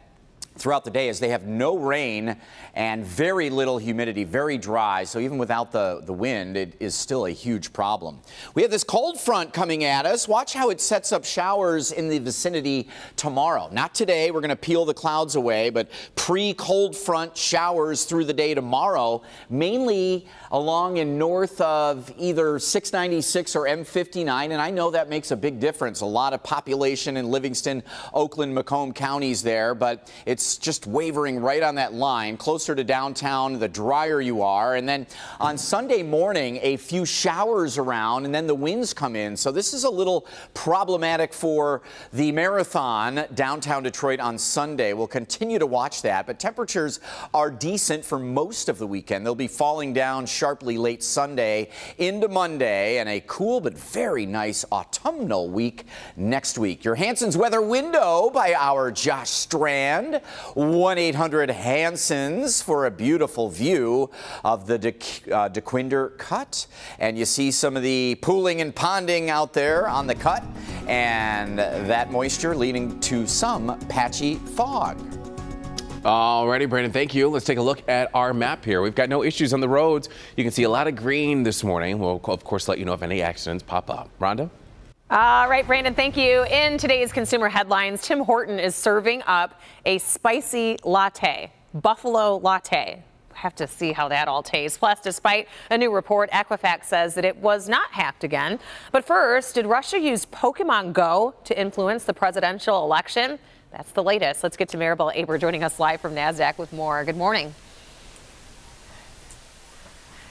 throughout the day as they have no rain and very little humidity, very dry. So even without the wind, it is still a huge problem. We have this cold front coming at us. Watch how it sets up showers in the vicinity tomorrow. Not today, we're going to peel the clouds away, but pre-cold front showers through the day tomorrow, mainly along and north of either 696 or M59. And I know that makes a big difference. A lot of population in Livingston, Oakland, Macomb counties there, but it's just wavering right on that line. Closer to downtown, the drier you are. And then on Sunday morning, a few showers around, and then the winds come in. So this is a little problematic for the marathon downtown Detroit on Sunday. We'll continue to watch that, but temperatures are decent for most of the weekend. They'll be falling down sharply late Sunday into Monday, and a cool but very nice autumnal week next week. Your Hanson's weather window by our Josh Strand. 1-800-HANSONS for a beautiful view of the Dequindre Cut. And you see some of the pooling and ponding out there on the cut, and that moisture leading to some patchy fog. Alrighty, Brandon, thank you. Let's take a look at our map here. We've got no issues on the roads. You can see a lot of green this morning. We'll, of course, let you know if any accidents pop up. Rhonda? All right, Brandon, thank you. In today's consumer headlines, Tim Horton is serving up a spicy latte, buffalo latte. Have to see how that all tastes. Plus, despite a new report, Equifax says that it was not hacked again. But first, did Russia use Pokemon Go to influence the presidential election? That's the latest. Let's get to Maribel Aber joining us live from NASDAQ with more. Good morning.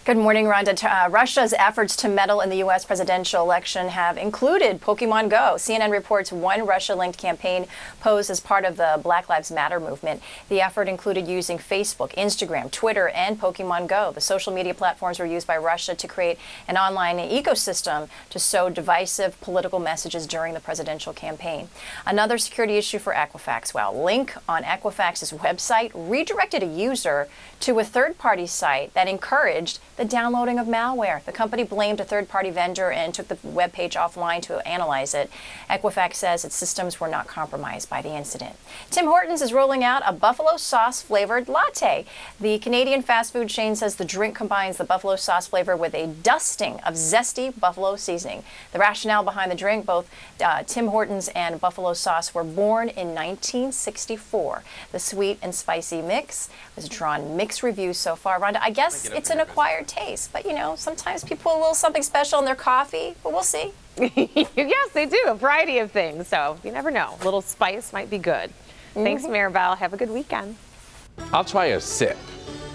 Good morning, Rhonda. Russia's efforts to meddle in the U.S. presidential election have included Pokemon Go. CNN reports one Russia-linked campaign posed as part of the Black Lives Matter movement. The effort included using Facebook, Instagram, Twitter, and Pokemon Go. The social media platforms were used by Russia to create an online ecosystem to sow divisive political messages during the presidential campaign. Another security issue for Equifax. Well, a link on Equifax's website redirected a user to a third-party site that encouraged the downloading of malware. The company blamed a third-party vendor and took the web page offline to analyze it. Equifax says its systems were not compromised by the incident. Tim Hortons is rolling out a buffalo sauce flavored latte. The Canadian fast food chain says the drink combines the buffalo sauce flavor with a dusting of zesty buffalo seasoning. The rationale behind the drink, both Tim Hortons and buffalo sauce were born in 1964. The sweet and spicy mix has drawn mixed reviews so far. Rhonda, I guess it's an acquired taste, but you know, sometimes people put a little something special in their coffee, but we'll see. Yes, they do. A variety of things, so you never know. A little spice might be good. Thanks, Maribel. Have a good weekend. I'll try a sip.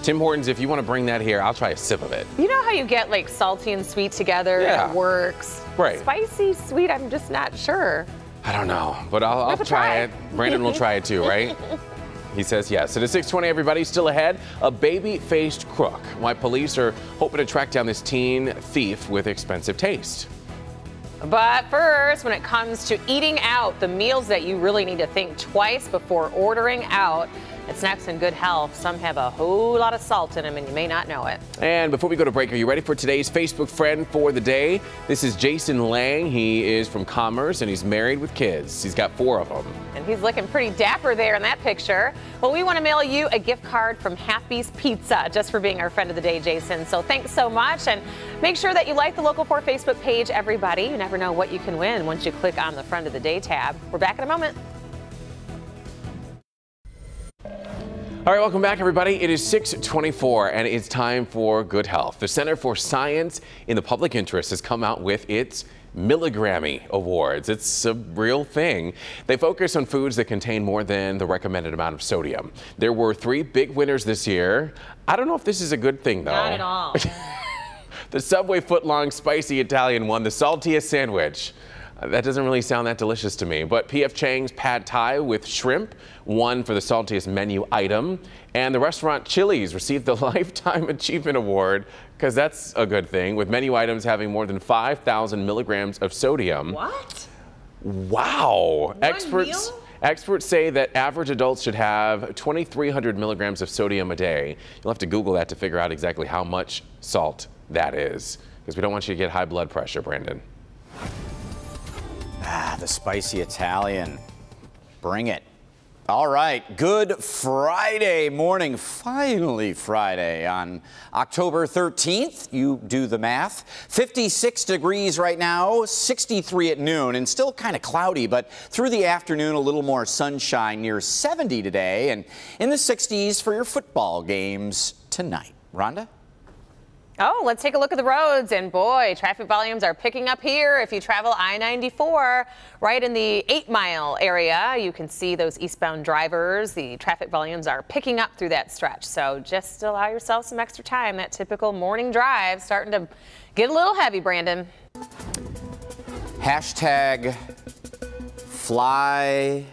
Tim Hortons, if you want to bring that here, I'll try a sip of it. You know how you get like salty and sweet together? Yeah. It works. Right. Spicy, sweet, I'm just not sure. I don't know, but I'll try it. Brandon will try it too, right? He says yes. It is 6:20, everybody. Still ahead, a baby-faced crook. Why police are hoping to track down this teen thief with expensive taste. But first, when it comes to eating out, the meals that you really need to think twice before ordering out. It's next in Good Health. Some have a whole lot of salt in them, and you may not know it. And before we go to break, are you ready for today's Facebook friend for the day? This is Jason Lang. He is from Commerce, and he's married with kids. He's got 4 of them. And he's looking pretty dapper there in that picture. Well, we want to mail you a gift card from Happy's Pizza just for being our friend of the day, Jason. So thanks so much. And make sure that you like the Local 4 Facebook page, everybody. You never know what you can win once you click on the Friend of the Day tab. We're back in a moment. All right, welcome back, everybody. It is 6:24, and it's time for Good Health. The Center for Science in the Public Interest has come out with its Milligrammy Awards. It's a real thing. They focus on foods that contain more than the recommended amount of sodium. There were 3 big winners this year. I don't know if this is a good thing, though. Not at all. The Subway footlong spicy Italian won the saltiest sandwich. That doesn't really sound that delicious to me, but P.F. Chang's Pad Thai with shrimp won for the saltiest menu item, and the restaurant Chili's received the Lifetime Achievement Award, because that's a good thing, with menu items having more than 5,000 milligrams of sodium. What? Wow. Experts say that average adults should have 2,300 milligrams of sodium a day. You'll have to Google that to figure out exactly how much salt that is, because we don't want you to get high blood pressure, Brandon. Ah, the spicy Italian. Bring it. All right, Good Friday morning. Finally Friday on October 13th. You do the math. 56 degrees right now, 63 at noon, and still kind of cloudy, but through the afternoon, a little more sunshine, near 70 today, and in the 60s for your football games tonight. Rhonda? Oh, let's take a look at the roads, and boy, traffic volumes are picking up here. If you travel I-94 right in the 8 Mile area, you can see those eastbound drivers. The traffic volumes are picking up through that stretch, so just allow yourself some extra time. That typical morning drive starting to get a little heavy, Brandon. Hashtag fly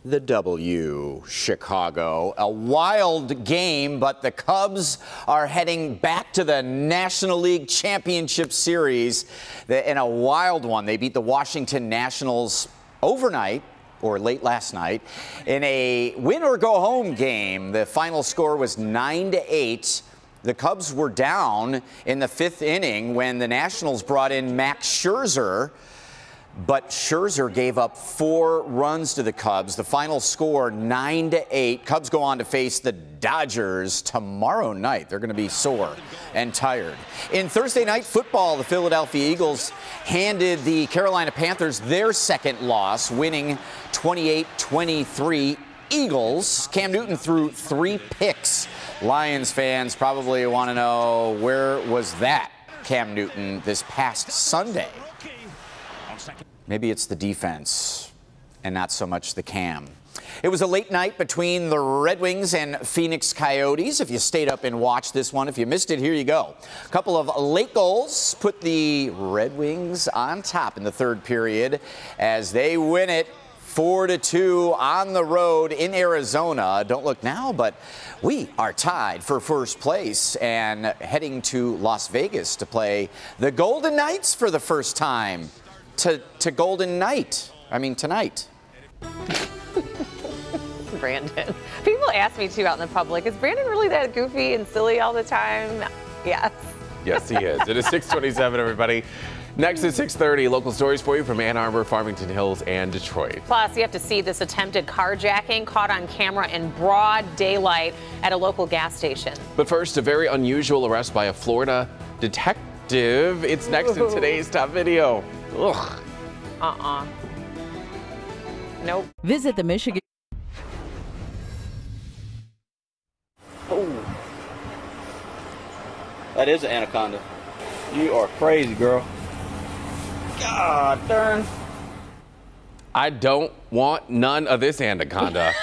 the W, Chicago. A wild game, but the Cubs are heading back to the National League Championship Series in a wild one. They beat the Washington Nationals overnight, or late last night, in a win-or-go-home game. The final score was 9-8. The Cubs were down in the 5th inning when the Nationals brought in Max Scherzer, but Scherzer gave up 4 runs to the Cubs. The final score, 9-8. Cubs go on to face the Dodgers tomorrow night. They're going to be sore and tired. In Thursday night football, the Philadelphia Eagles handed the Carolina Panthers their second loss, winning 28-23. Eagles. Cam Newton threw 3 picks. Lions fans probably want to know, where was that Cam Newton this past Sunday? Maybe it's the defense and not so much the Cam. It was a late night between the Red Wings and Phoenix Coyotes. If you stayed up and watched this one, if you missed it, here you go. A couple of late goals put the Red Wings on top in the 3rd period as they win it 4-2 on the road in Arizona. Don't look now, but we are tied for first place and heading to Las Vegas to play the Golden Knights for the first time. To Golden Night. I mean, tonight. Brandon. People ask me, too, out in the public, is Brandon really that goofy and silly all the time? Yes. Yes, he is. It is 6:27, everybody. Next at 6:30, local stories for you from Ann Arbor, Farmington Hills, and Detroit. Plus, you have to see this attempted carjacking caught on camera in broad daylight at a local gas station. But first, a very unusual arrest by a Florida detective. It's next in today's top video. Ugh. Nope. Visit the Michigan. Oh. That is an anaconda. You are crazy, girl. God darn. I don't want none of this anaconda.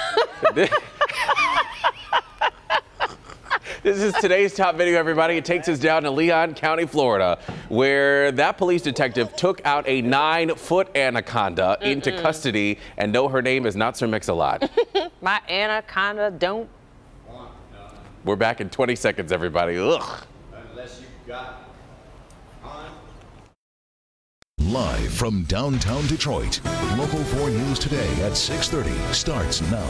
This is today's top video, everybody. It takes us down to Leon County, Florida, where that police detective took out a 9-foot anaconda into custody. And no, her name is not Sir Mix-a-Lot. My anaconda don't. We're back in 20 seconds, everybody. Ugh. Unless you got on. Live from downtown Detroit, Local 4 News Today at 6:30 starts now.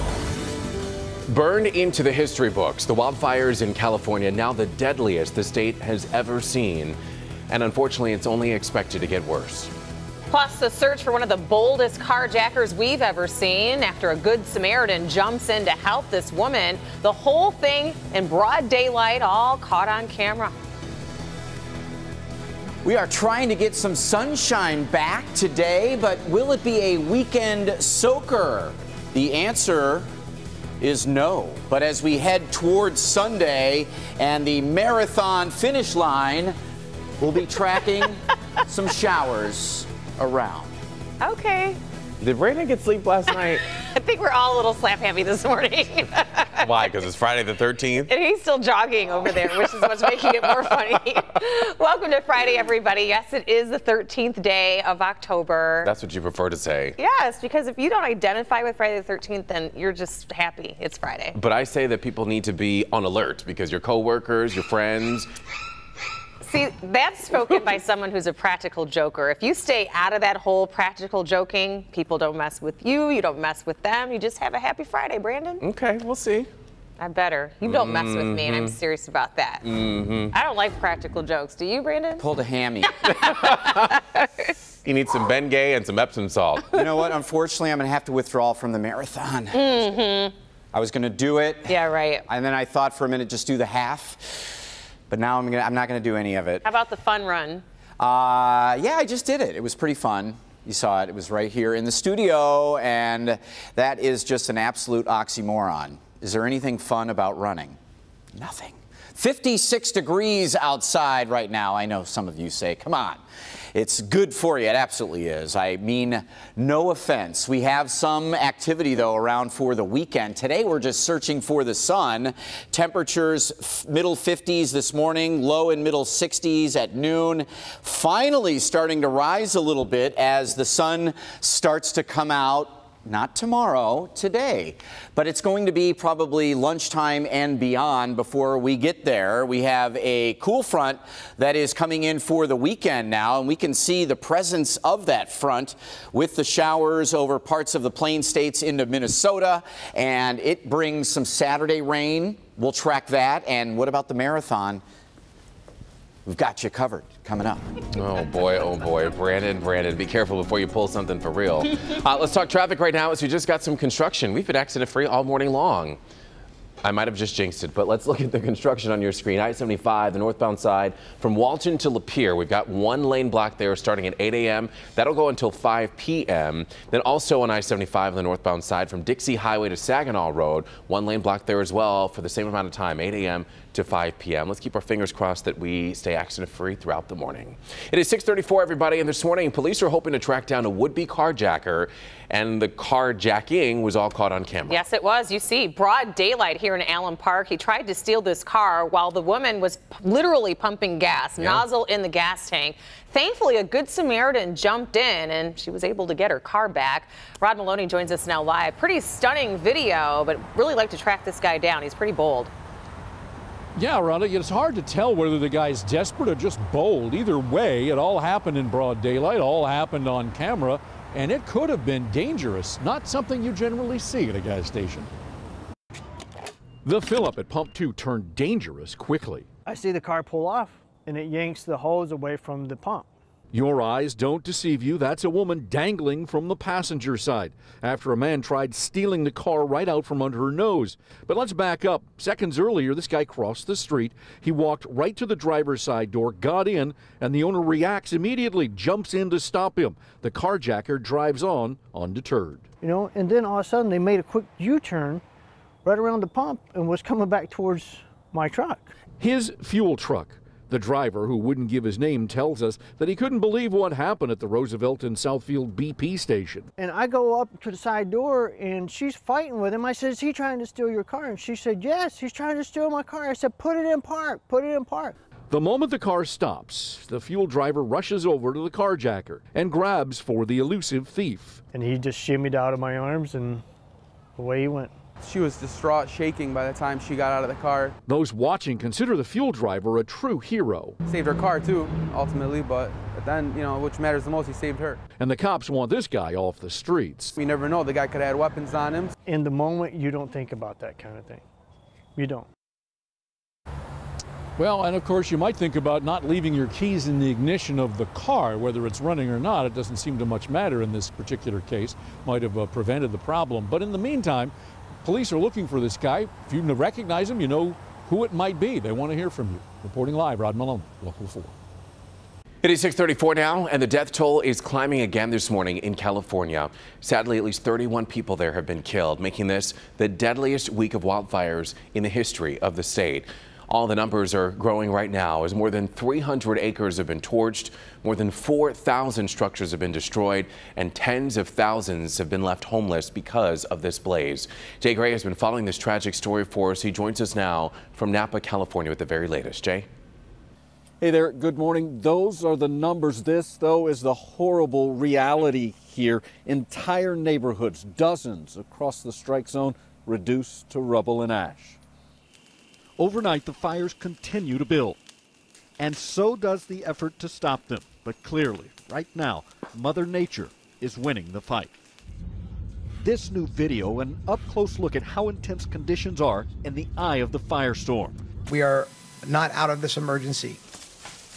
Burned into the history books, the wildfires in California, now the deadliest the state has ever seen. And unfortunately, it's only expected to get worse. Plus, the search for one of the boldest carjackers we've ever seen after a Good Samaritan jumps in to help this woman. The whole thing in broad daylight, all caught on camera. We are trying to get some sunshine back today, but will it be a weekend soaker? The answer is no. But as we head towards Sunday and the marathon finish line, we'll be tracking some showers around. Okay. Did Brandon get sleep last night? I think we're all a little slap happy this morning. Why? Because it's Friday the 13th? And he's still jogging over there, which is what's making it more funny. Welcome to Friday, everybody. Yes, it is the 13th day of October. That's what you prefer to say. Yes, because if you don't identify with Friday the 13th, then you're just happy it's Friday. But I say that people need to be on alert because your coworkers, your friends. See, that's spoken by someone who's a practical joker. If you stay out of that whole practical joking, people don't mess with you, you don't mess with them, you just have a happy Friday, Brandon. Okay, we'll see. I better. You don't mess with me, and I'm serious about that. I don't like practical jokes. Do you, Brandon? Pulled a hammy. You need some Bengay and some Epsom salt. You know what? Unfortunately, I'm going to have to withdraw from the marathon. I was going to do it. Yeah, right. And then I thought for a minute, just do the half. But now I'm not going to do any of it. How about the fun run? Yeah, I just did it. It was pretty fun. You saw it. It was right here in the studio, and that is just an absolute oxymoron. Is there anything fun about running? Nothing. 56 degrees outside right now. I know some of you say, come on. It's good for you. It absolutely is. I mean, no offense. We have some activity, though, around for the weekend. Today, we're just searching for the sun. Temperatures middle 50s this morning, low and middle 60s at noon. Finally starting to rise a little bit as the sun starts to come out not tomorrow, today. But it's going to be probably lunchtime and beyond before we get there. We have a cool front that is coming in for the weekend now, and we can see the presence of that front with the showers over parts of the Plain States into Minnesota, and it brings some Saturday rain. We'll track that. And what about the marathon? We've got you covered coming up. Oh boy, Brandon, be careful before you pull something for real. Let's talk traffic right now as we just got some construction. We've been accident free all morning long. I might have just jinxed it, but let's look at the construction on your screen. I-75, the northbound side from Walton to Lapeer. We've got one lane block there starting at 8 a.m. That'll go until 5 p.m. Then also on I-75 on the northbound side from Dixie Highway to Saginaw Road, one lane block there as well for the same amount of time, 8 a.m. to 5 p.m. Let's keep our fingers crossed that we stay accident-free throughout the morning. It is 6:34, everybody, and this morning police are hoping to track down a would-be carjacker, and the carjacking was all caught on camera. Yes, it was. You see, broad daylight here in Allen Park. He tried to steal this car while the woman was literally pumping gas, nozzle in the gas tank. Thankfully, a good Samaritan jumped in, and she was able to get her car back. Rod Maloney joins us now live. Pretty stunning video, but really like to track this guy down. He's pretty bold. Yeah, Rhonda, it's hard to tell whether the guy's desperate or just bold. Either way, it all happened in broad daylight, all happened on camera, and it could have been dangerous, not something you generally see at a gas station. The fill-up at Pump 2 turned dangerous quickly. I see the car pull off, and it yanks the hose away from the pump. Your eyes don't deceive you. That's a woman dangling from the passenger side after a man tried stealing the car right out from under her nose. But let's back up. Seconds earlier, this guy crossed the street. He walked right to the driver's side door, got in, and the owner reacts immediately, jumps in to stop him. The carjacker drives on, undeterred. You know, and then all of a sudden they made a quick U-turn right around the pump and was coming back towards my truck. His fuel truck. The driver, who wouldn't give his name, tells us that he couldn't believe what happened at the Roosevelt and Southfield BP station. And I go up to the side door, and she's fighting with him. I said, is he trying to steal your car? And she said, yes, he's trying to steal my car. I said, put it in park, put it in park. The moment the car stops, the fuel driver rushes over to the carjacker and grabs for the elusive thief. And he just shimmied out of my arms, and away he went. She was distraught, shaking by the time she got out of the car. Those watching consider the fuel driver a true hero. Saved her car too, ultimately, but then, you know, which matters the most, he saved her. And the cops want this guy off the streets. We never know, the guy could have had weapons on him. In the moment, you don't think about that kind of thing. You don't. Well, and of course, you might think about not leaving your keys in the ignition of the car, whether it's running or not. It doesn't seem to much matter in this particular case. Might have prevented the problem. But in the meantime, police are looking for this guy. If you recognize him, you know who it might be. They want to hear from you. Reporting live, Rod Malone, Local 4. It is 6:34 now, and the death toll is climbing again this morning in California. Sadly, at least 31 people there have been killed, making this the deadliest week of wildfires in the history of the state. All the numbers are growing right now as more than 300 acres have been torched, more than 4,000 structures have been destroyed, and tens of thousands have been left homeless because of this blaze. Jay Gray has been following this tragic story for us. He joins us now from Napa, California with the very latest. Jay? Hey there, good morning. Those are the numbers. This, though, is the horrible reality here. Entire neighborhoods, dozens across the strike zone, reduced to rubble and ash. Overnight, the fires continue to build, and so does the effort to stop them. But clearly, right now, Mother Nature is winning the fight. This new video, an up-close look at how intense conditions are in the eye of the firestorm. We are not out of this emergency.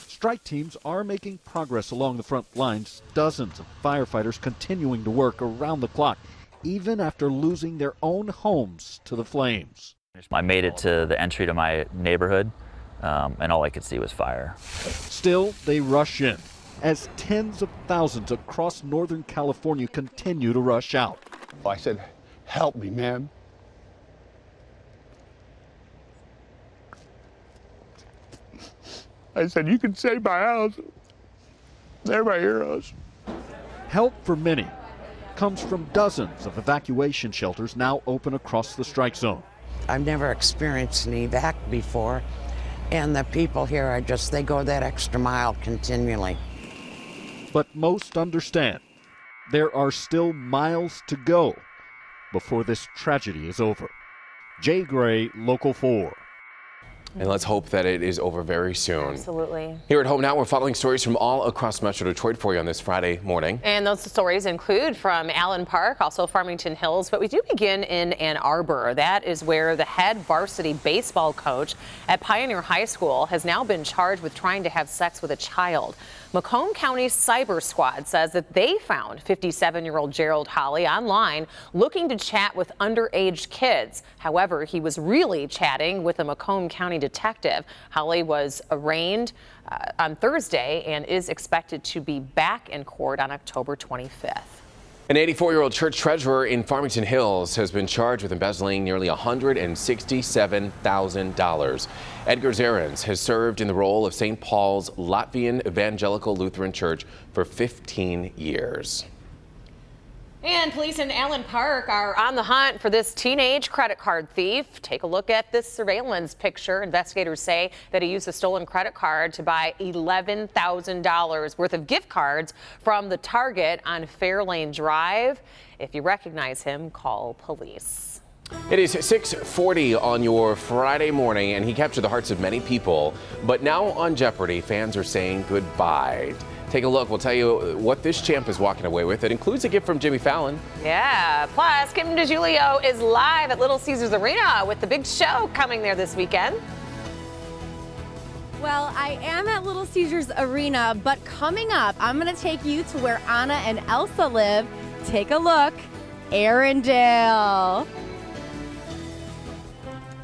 Strike teams are making progress along the front lines. Dozens of firefighters continuing to work around the clock, even after losing their own homes to the flames. I made it to the entry to my neighborhood, and all I could see was fire. Still, they rush in as tens of thousands across Northern California continue to rush out. I said, help me, man. I said, you can save my house. Everybody hear us. Help for many comes from dozens of evacuation shelters now open across the strike zone. I've never experienced an evac before, and the people here are they go that extra mile continually. But most understand there are still miles to go before this tragedy is over. Jay Gray, Local 4. And let's hope that it is over very soon. Absolutely. Here at home now, we're following stories from all across Metro Detroit for you on this Friday morning. And those stories include from Allen Park, also Farmington Hills, but we do begin in Ann Arbor. That is where the head varsity baseball coach at Pioneer High School has now been charged with trying to have sex with a child. Macomb County Cyber Squad says that they found 57-year-old Gerald Holly online looking to chat with underage kids. However, he was really chatting with a Macomb County detective. Holly was arraigned on Thursday and is expected to be back in court on October 25th. An 84-year-old church treasurer in Farmington Hills has been charged with embezzling nearly $167,000. Edgar Zarens has served in the role of St. Paul's Latvian Evangelical Lutheran Church for 15 years. And police in Allen Park are on the hunt for this teenage credit card thief. Take a look at this surveillance picture. Investigators say that he used a stolen credit card to buy $11,000 worth of gift cards from the Target on Fairlane Drive. If you recognize him, call police. It is 6:40 on your Friday morning, and he captured the hearts of many people. But now on Jeopardy, fans are saying goodbye. Take a look. We'll tell you what this champ is walking away with. It includes a gift from Jimmy Fallon. Yeah. Plus, Kim DeJulio is live at Little Caesars Arena with the big show coming there this weekend. Well, I am at Little Caesars Arena, but coming up, I'm going to take you to where Anna and Elsa live. Take a look. Arendelle.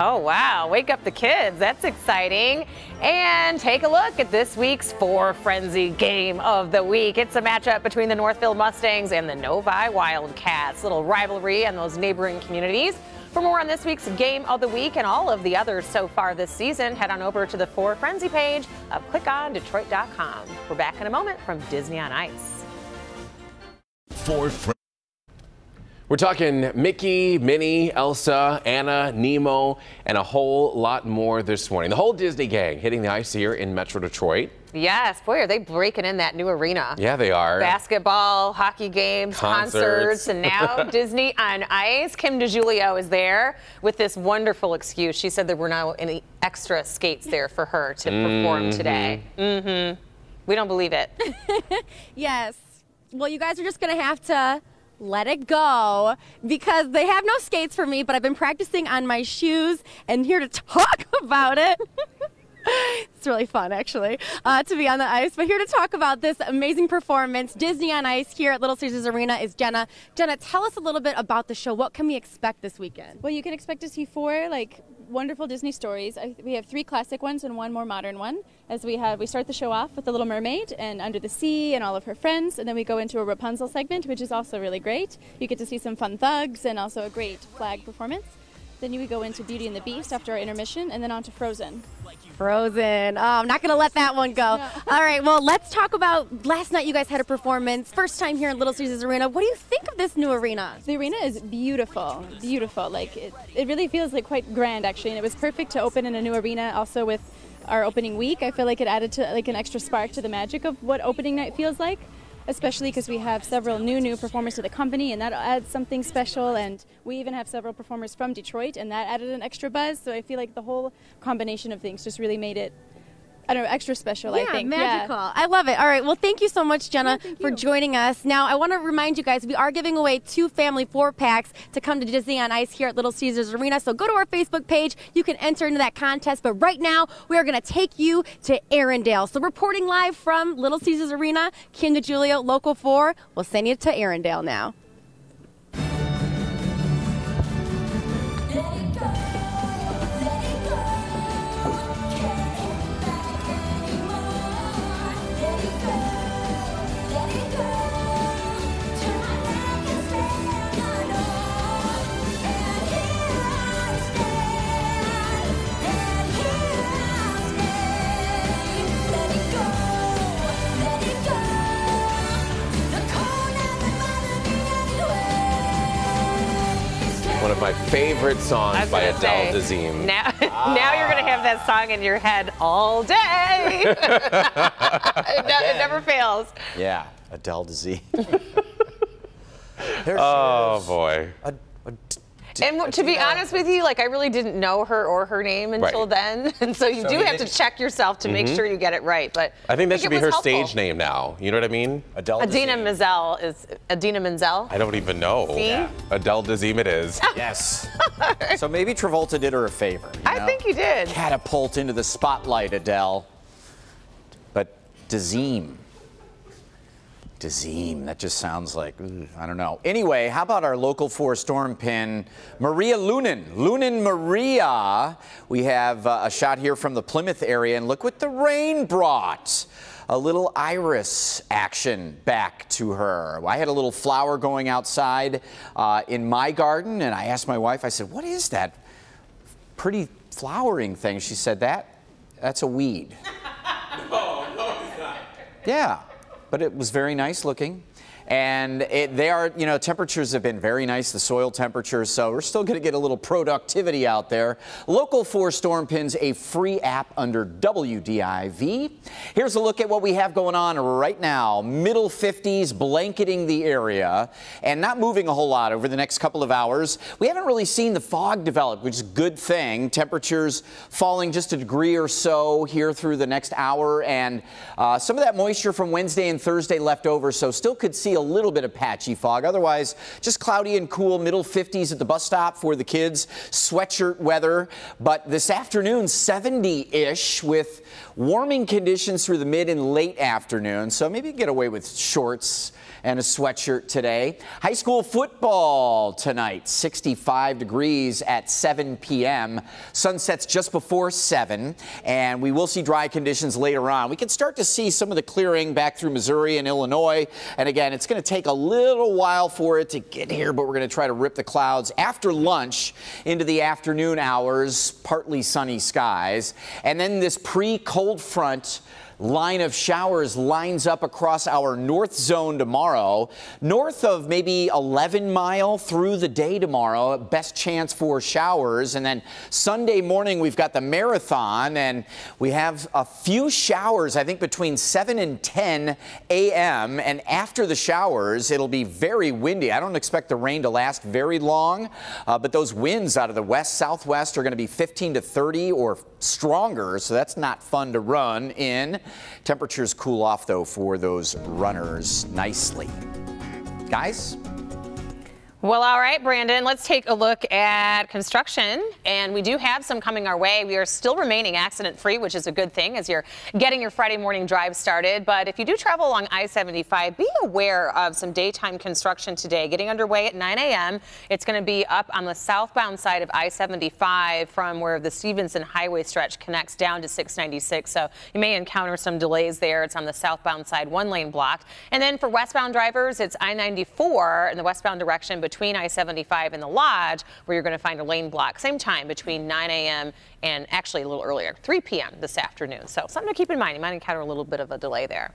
Oh, wow. Wake up the kids. That's exciting. And take a look at this week's Four Frenzy Game of the Week. It's a matchup between the Northfield Mustangs and the Novi Wildcats. Little rivalry in those neighboring communities. For more on this week's Game of the Week and all of the others so far this season, head on over to the Four Frenzy page of clickondetroit.com. We're back in a moment from Disney on Ice. We're talking Mickey, Minnie, Elsa, Anna, Nemo, and a whole lot more this morning. The whole Disney gang hitting the ice here in Metro Detroit. Yes, boy, are they breaking in that new arena. Yeah, they are. Basketball, hockey games, concerts, and now Disney on Ice. Kim DeJulio is there with this wonderful excuse. She said there were now any extra skates there for her to perform today. We don't believe it. Yes. Well, you guys are just going to have to let it go because they have no skates for me, but I've been practicing on my shoes and here to talk about it. It's really fun, actually, to be on the ice. But here to talk about this amazing performance, Disney on Ice here at Little Caesars Arena, is Jenna. Jenna, tell us a little bit about the show. What can we expect this weekend? Well, you can expect to see four wonderful Disney stories. We have three classic ones and one more modern one. We start the show off with The Little Mermaid and Under the Sea and all of her friends, and then we go into a Rapunzel segment, which is also really great. You get to see some fun thugs and also a great flag performance. Then we go into Beauty and the Beast after our intermission, and then on to Frozen. Frozen. Oh, I'm not going to let that one go. No. All right, well, let's talk about last night you guys had a performance. First time here in Little Caesars Arena. What do you think of this new arena? The arena is beautiful, beautiful. It really feels quite grand, actually, and it was perfect to open in a new arena. Also with our opening week, I feel like it added to an extra spark to the magic of what opening night feels like. Especially because we have several new performers to the company, and that adds something special. And we even have several performers from Detroit, and that added an extra buzz. So I feel like the whole combination of things just really made it, I don't know, extra special, I think. Magical. Yeah. I love it. All right. Well, thank you so much, Jenna, for joining us. Now, I want to remind you guys, we are giving away 2 family 4-packs to come to Disney on Ice here at Little Caesars Arena. So go to our Facebook page. You can enter into that contest. But right now, we are going to take you to Arendelle. So reporting live from Little Caesars Arena, Kim DeJulio, Local 4. We'll send you to Arendelle now. One of my favorite songs by Adele Dazeem. Now you're going to have that song in your head all day. It never fails. Yeah, Adele Dazeem. Oh, boy. And to be honest with you, like I really didn't know her or her name until then, and so you do have to check yourself to make sure you get it right. But I think that should be her helpful. stage name now. You know what I mean? Adina Menzel is Adina Menzel. I don't even know. See? Yeah. Adele Dazeem it is. Yes. So maybe Travolta did her a favor. I think he did. Catapult into the spotlight, Adele. But Dazeem. Dazeem, that just sounds like, I don't know. Anyway, how about our local 4 storm pin, Maria Lunan. Lunan Maria. We have a shot here from the Plymouth area, and look what the rain brought. A little iris action back to her. I had a little flower going outside in my garden, and I asked my wife, I said, what is that pretty flowering thing? She said, that's a weed. No, it's not. Yeah. But it was very nice looking. And they are, you know, temperatures have been very nice, the soil temperatures, so we're still going to get a little productivity out there. Local 4 storm pins, a free app under WDIV. Here's a look at what we have going on right now. Middle 50s blanketing the area and not moving a whole lot over the next couple of hours. We haven't really seen the fog develop, which is a good thing. Temperatures falling just a degree or so here through the next hour, and some of that moisture from Wednesday and Thursday left over, so still could see a little bit of patchy fog. Otherwise, just cloudy and cool, middle 50s at the bus stop for the kids, sweatshirt weather. But this afternoon, 70-ish with warming conditions through the mid and late afternoon. So maybe get away with shorts and a sweatshirt today. High school football tonight, 65 degrees at 7 p.m. Sun sets just before 7, and we will see dry conditions later on. We can start to see some of the clearing back through Missouri and Illinois. And again, it's going to take a little while for it to get here, but we're going to try to rip the clouds after lunch into the afternoon hours, partly sunny skies. And then this pre-cold front line of showers lines up across our north zone tomorrow, north of maybe 11 Mile through the day tomorrow, best chance for showers. And then Sunday morning, we've got the marathon, and we have a few showers, I think between 7 and 10 a.m. And after the showers, it'll be very windy. I don't expect the rain to last very long, but those winds out of the west, southwest are going to be 15 to 30 or stronger, so that's not fun to run in. Temperatures cool off, though, for those runners nicely. Guys? Well, all right, Brandon, let's take a look at construction. And we do have some coming our way. We are still remaining accident-free, which is a good thing as you're getting your Friday morning drive started. But if you do travel along I-75, be aware of some daytime construction today. Getting underway at 9 a.m. It's going to be up on the southbound side of I-75 from where the Stevenson Highway stretch connects down to 696. So you may encounter some delays there. It's on the southbound side, 1 lane blocked. And then for westbound drivers, it's I-94 in the westbound direction between I-75 and the Lodge, where you're going to find a lane block. Same time between 9 a.m. and actually a little earlier, 3 p.m. this afternoon. So something to keep in mind. You might encounter a little bit of a delay there.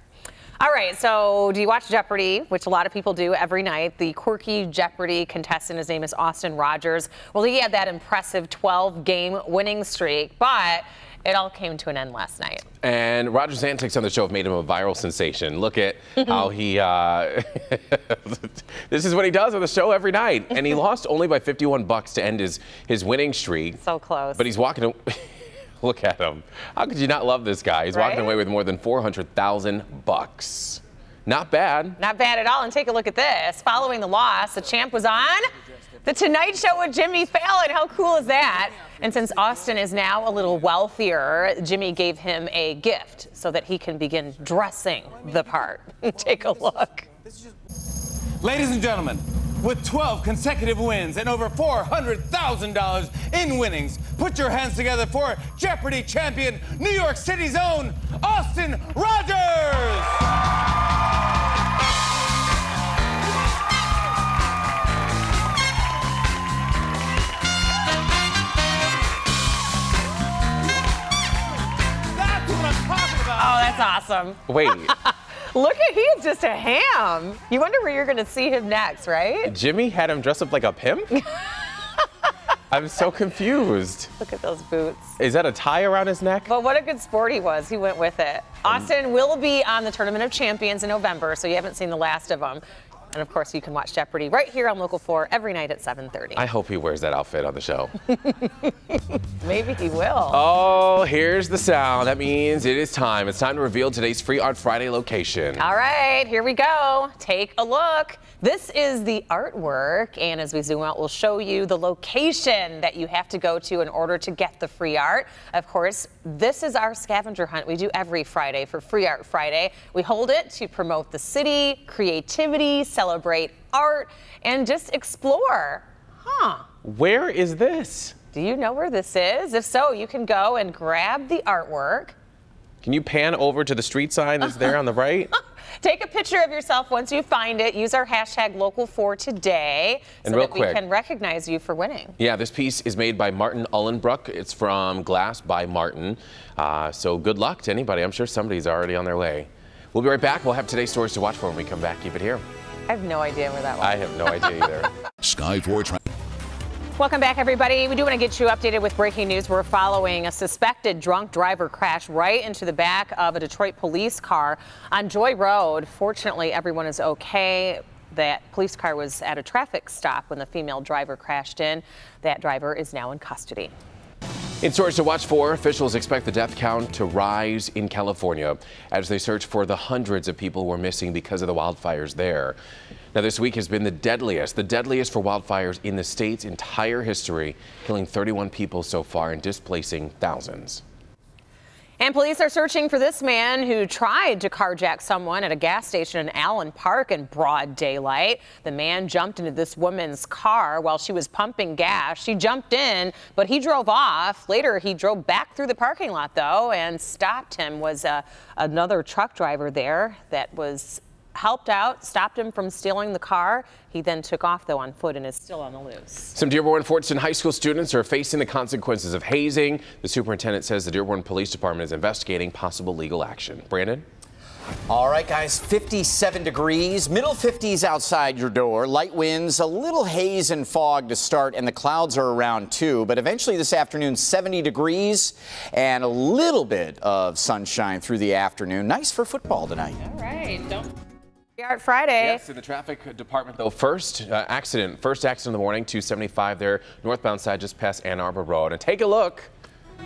All right, so do you watch Jeopardy, which a lot of people do every night? The quirky Jeopardy contestant, his name is Austin Rogers. Well, he had that impressive 12-game winning streak, but it all came to an end last night. And Roger's antics on the show have made him a viral sensation. Look at how he, this is what he does on the show every night. And he lost only by $51 to end his winning streak. So close. But he's walking, look at him. How could you not love this guy? He's walking away with more than $400,000. Not bad. Not bad at all. And take a look at this. Following the loss, the champ was on The Tonight Show with Jimmy Fallon. How cool is that? And since Austin is now a little wealthier, Jimmy gave him a gift so that he can begin dressing the part. Take a look. Ladies and gentlemen, with 12 consecutive wins and over $400,000 in winnings, put your hands together for Jeopardy champion, New York City's own Austin Rogers! Oh, that's awesome. Wait. Look at, he's just a ham. You wonder where you're going to see him next, right? Jimmy had him dressed up like a pimp? I'm so confused. Look at those boots. Is that a tie around his neck? But what a good sport he was. He went with it. Austin will be on the Tournament of Champions in November, so you haven't seen the last of him. And of course, you can watch Jeopardy right here on Local 4 every night at 7:30. I hope he wears that outfit on the show. Maybe he will. Oh, here's the sound. That means it is time. It's time to reveal today's Free Art Friday location. All right, here we go. Take a look. This is the artwork, and as we zoom out, we'll show you the location that you have to go to in order to get the free art. Of course, this is our scavenger hunt we do every Friday for Free Art Friday. We hold it to promote the city, creativity, celebrate art, and just explore. Where is this? Do you know where this is? If so, you can go and grab the artwork. Can you pan over to the street sign that's there on the right? Take a picture of yourself once you find it. Use our hashtag Local4Today so that we can recognize you for winning. Yeah, this piece is made by Martin Ullenbrook. It's from Glass by Martin. So good luck to anybody. I'm sure somebody's already on their way. We'll be right back. We'll have today's stories to watch for when we come back. Keep it here. I have no idea where that was. I have no idea either. Sky 4 Welcome back, everybody. We do want to get you updated with breaking news. We're following a suspected drunk driver crash right into the back of a Detroit police car on Joy Road. Fortunately, everyone is okay. That police car was at a traffic stop when the female driver crashed in. That driver is now in custody. In stories to watch for, officials expect the death count to rise in California as they search for the hundreds of people who are missing because of the wildfires there. Now, this week has been the deadliest for wildfires in the state's entire history, killing 31 people so far and displacing thousands. And police are searching for this man who tried to carjack someone at a gas station in Allen Park in broad daylight. The man jumped into this woman's car while she was pumping gas. She jumped in, but he drove off. Later, he drove back through the parking lot, though, and stopped him. Was another truck driver there that was helped out, stopped him from stealing the car. He then took off, though, on foot and is still on the loose. Some Dearborn-Fordson high school students are facing the consequences of hazing. The superintendent says the Dearborn Police Department is investigating possible legal action. Brandon? All right, guys, 57 degrees, middle 50s outside your door, light winds, a little haze and fog to start, and the clouds are around too. But eventually this afternoon, 70 degrees and a little bit of sunshine through the afternoon. Nice for football tonight. All right, Free Art Friday. Yes, in the traffic department, though. First accident of the morning, 275 there, northbound side just past Ann Arbor Road. And take a look.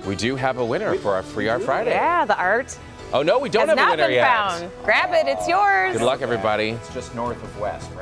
We do have a winner for our Free Art Friday. Yeah, the art. Oh, no, we don't have a winner yet. Grab it. It's yours. Good luck, everybody. It's just north of West, right?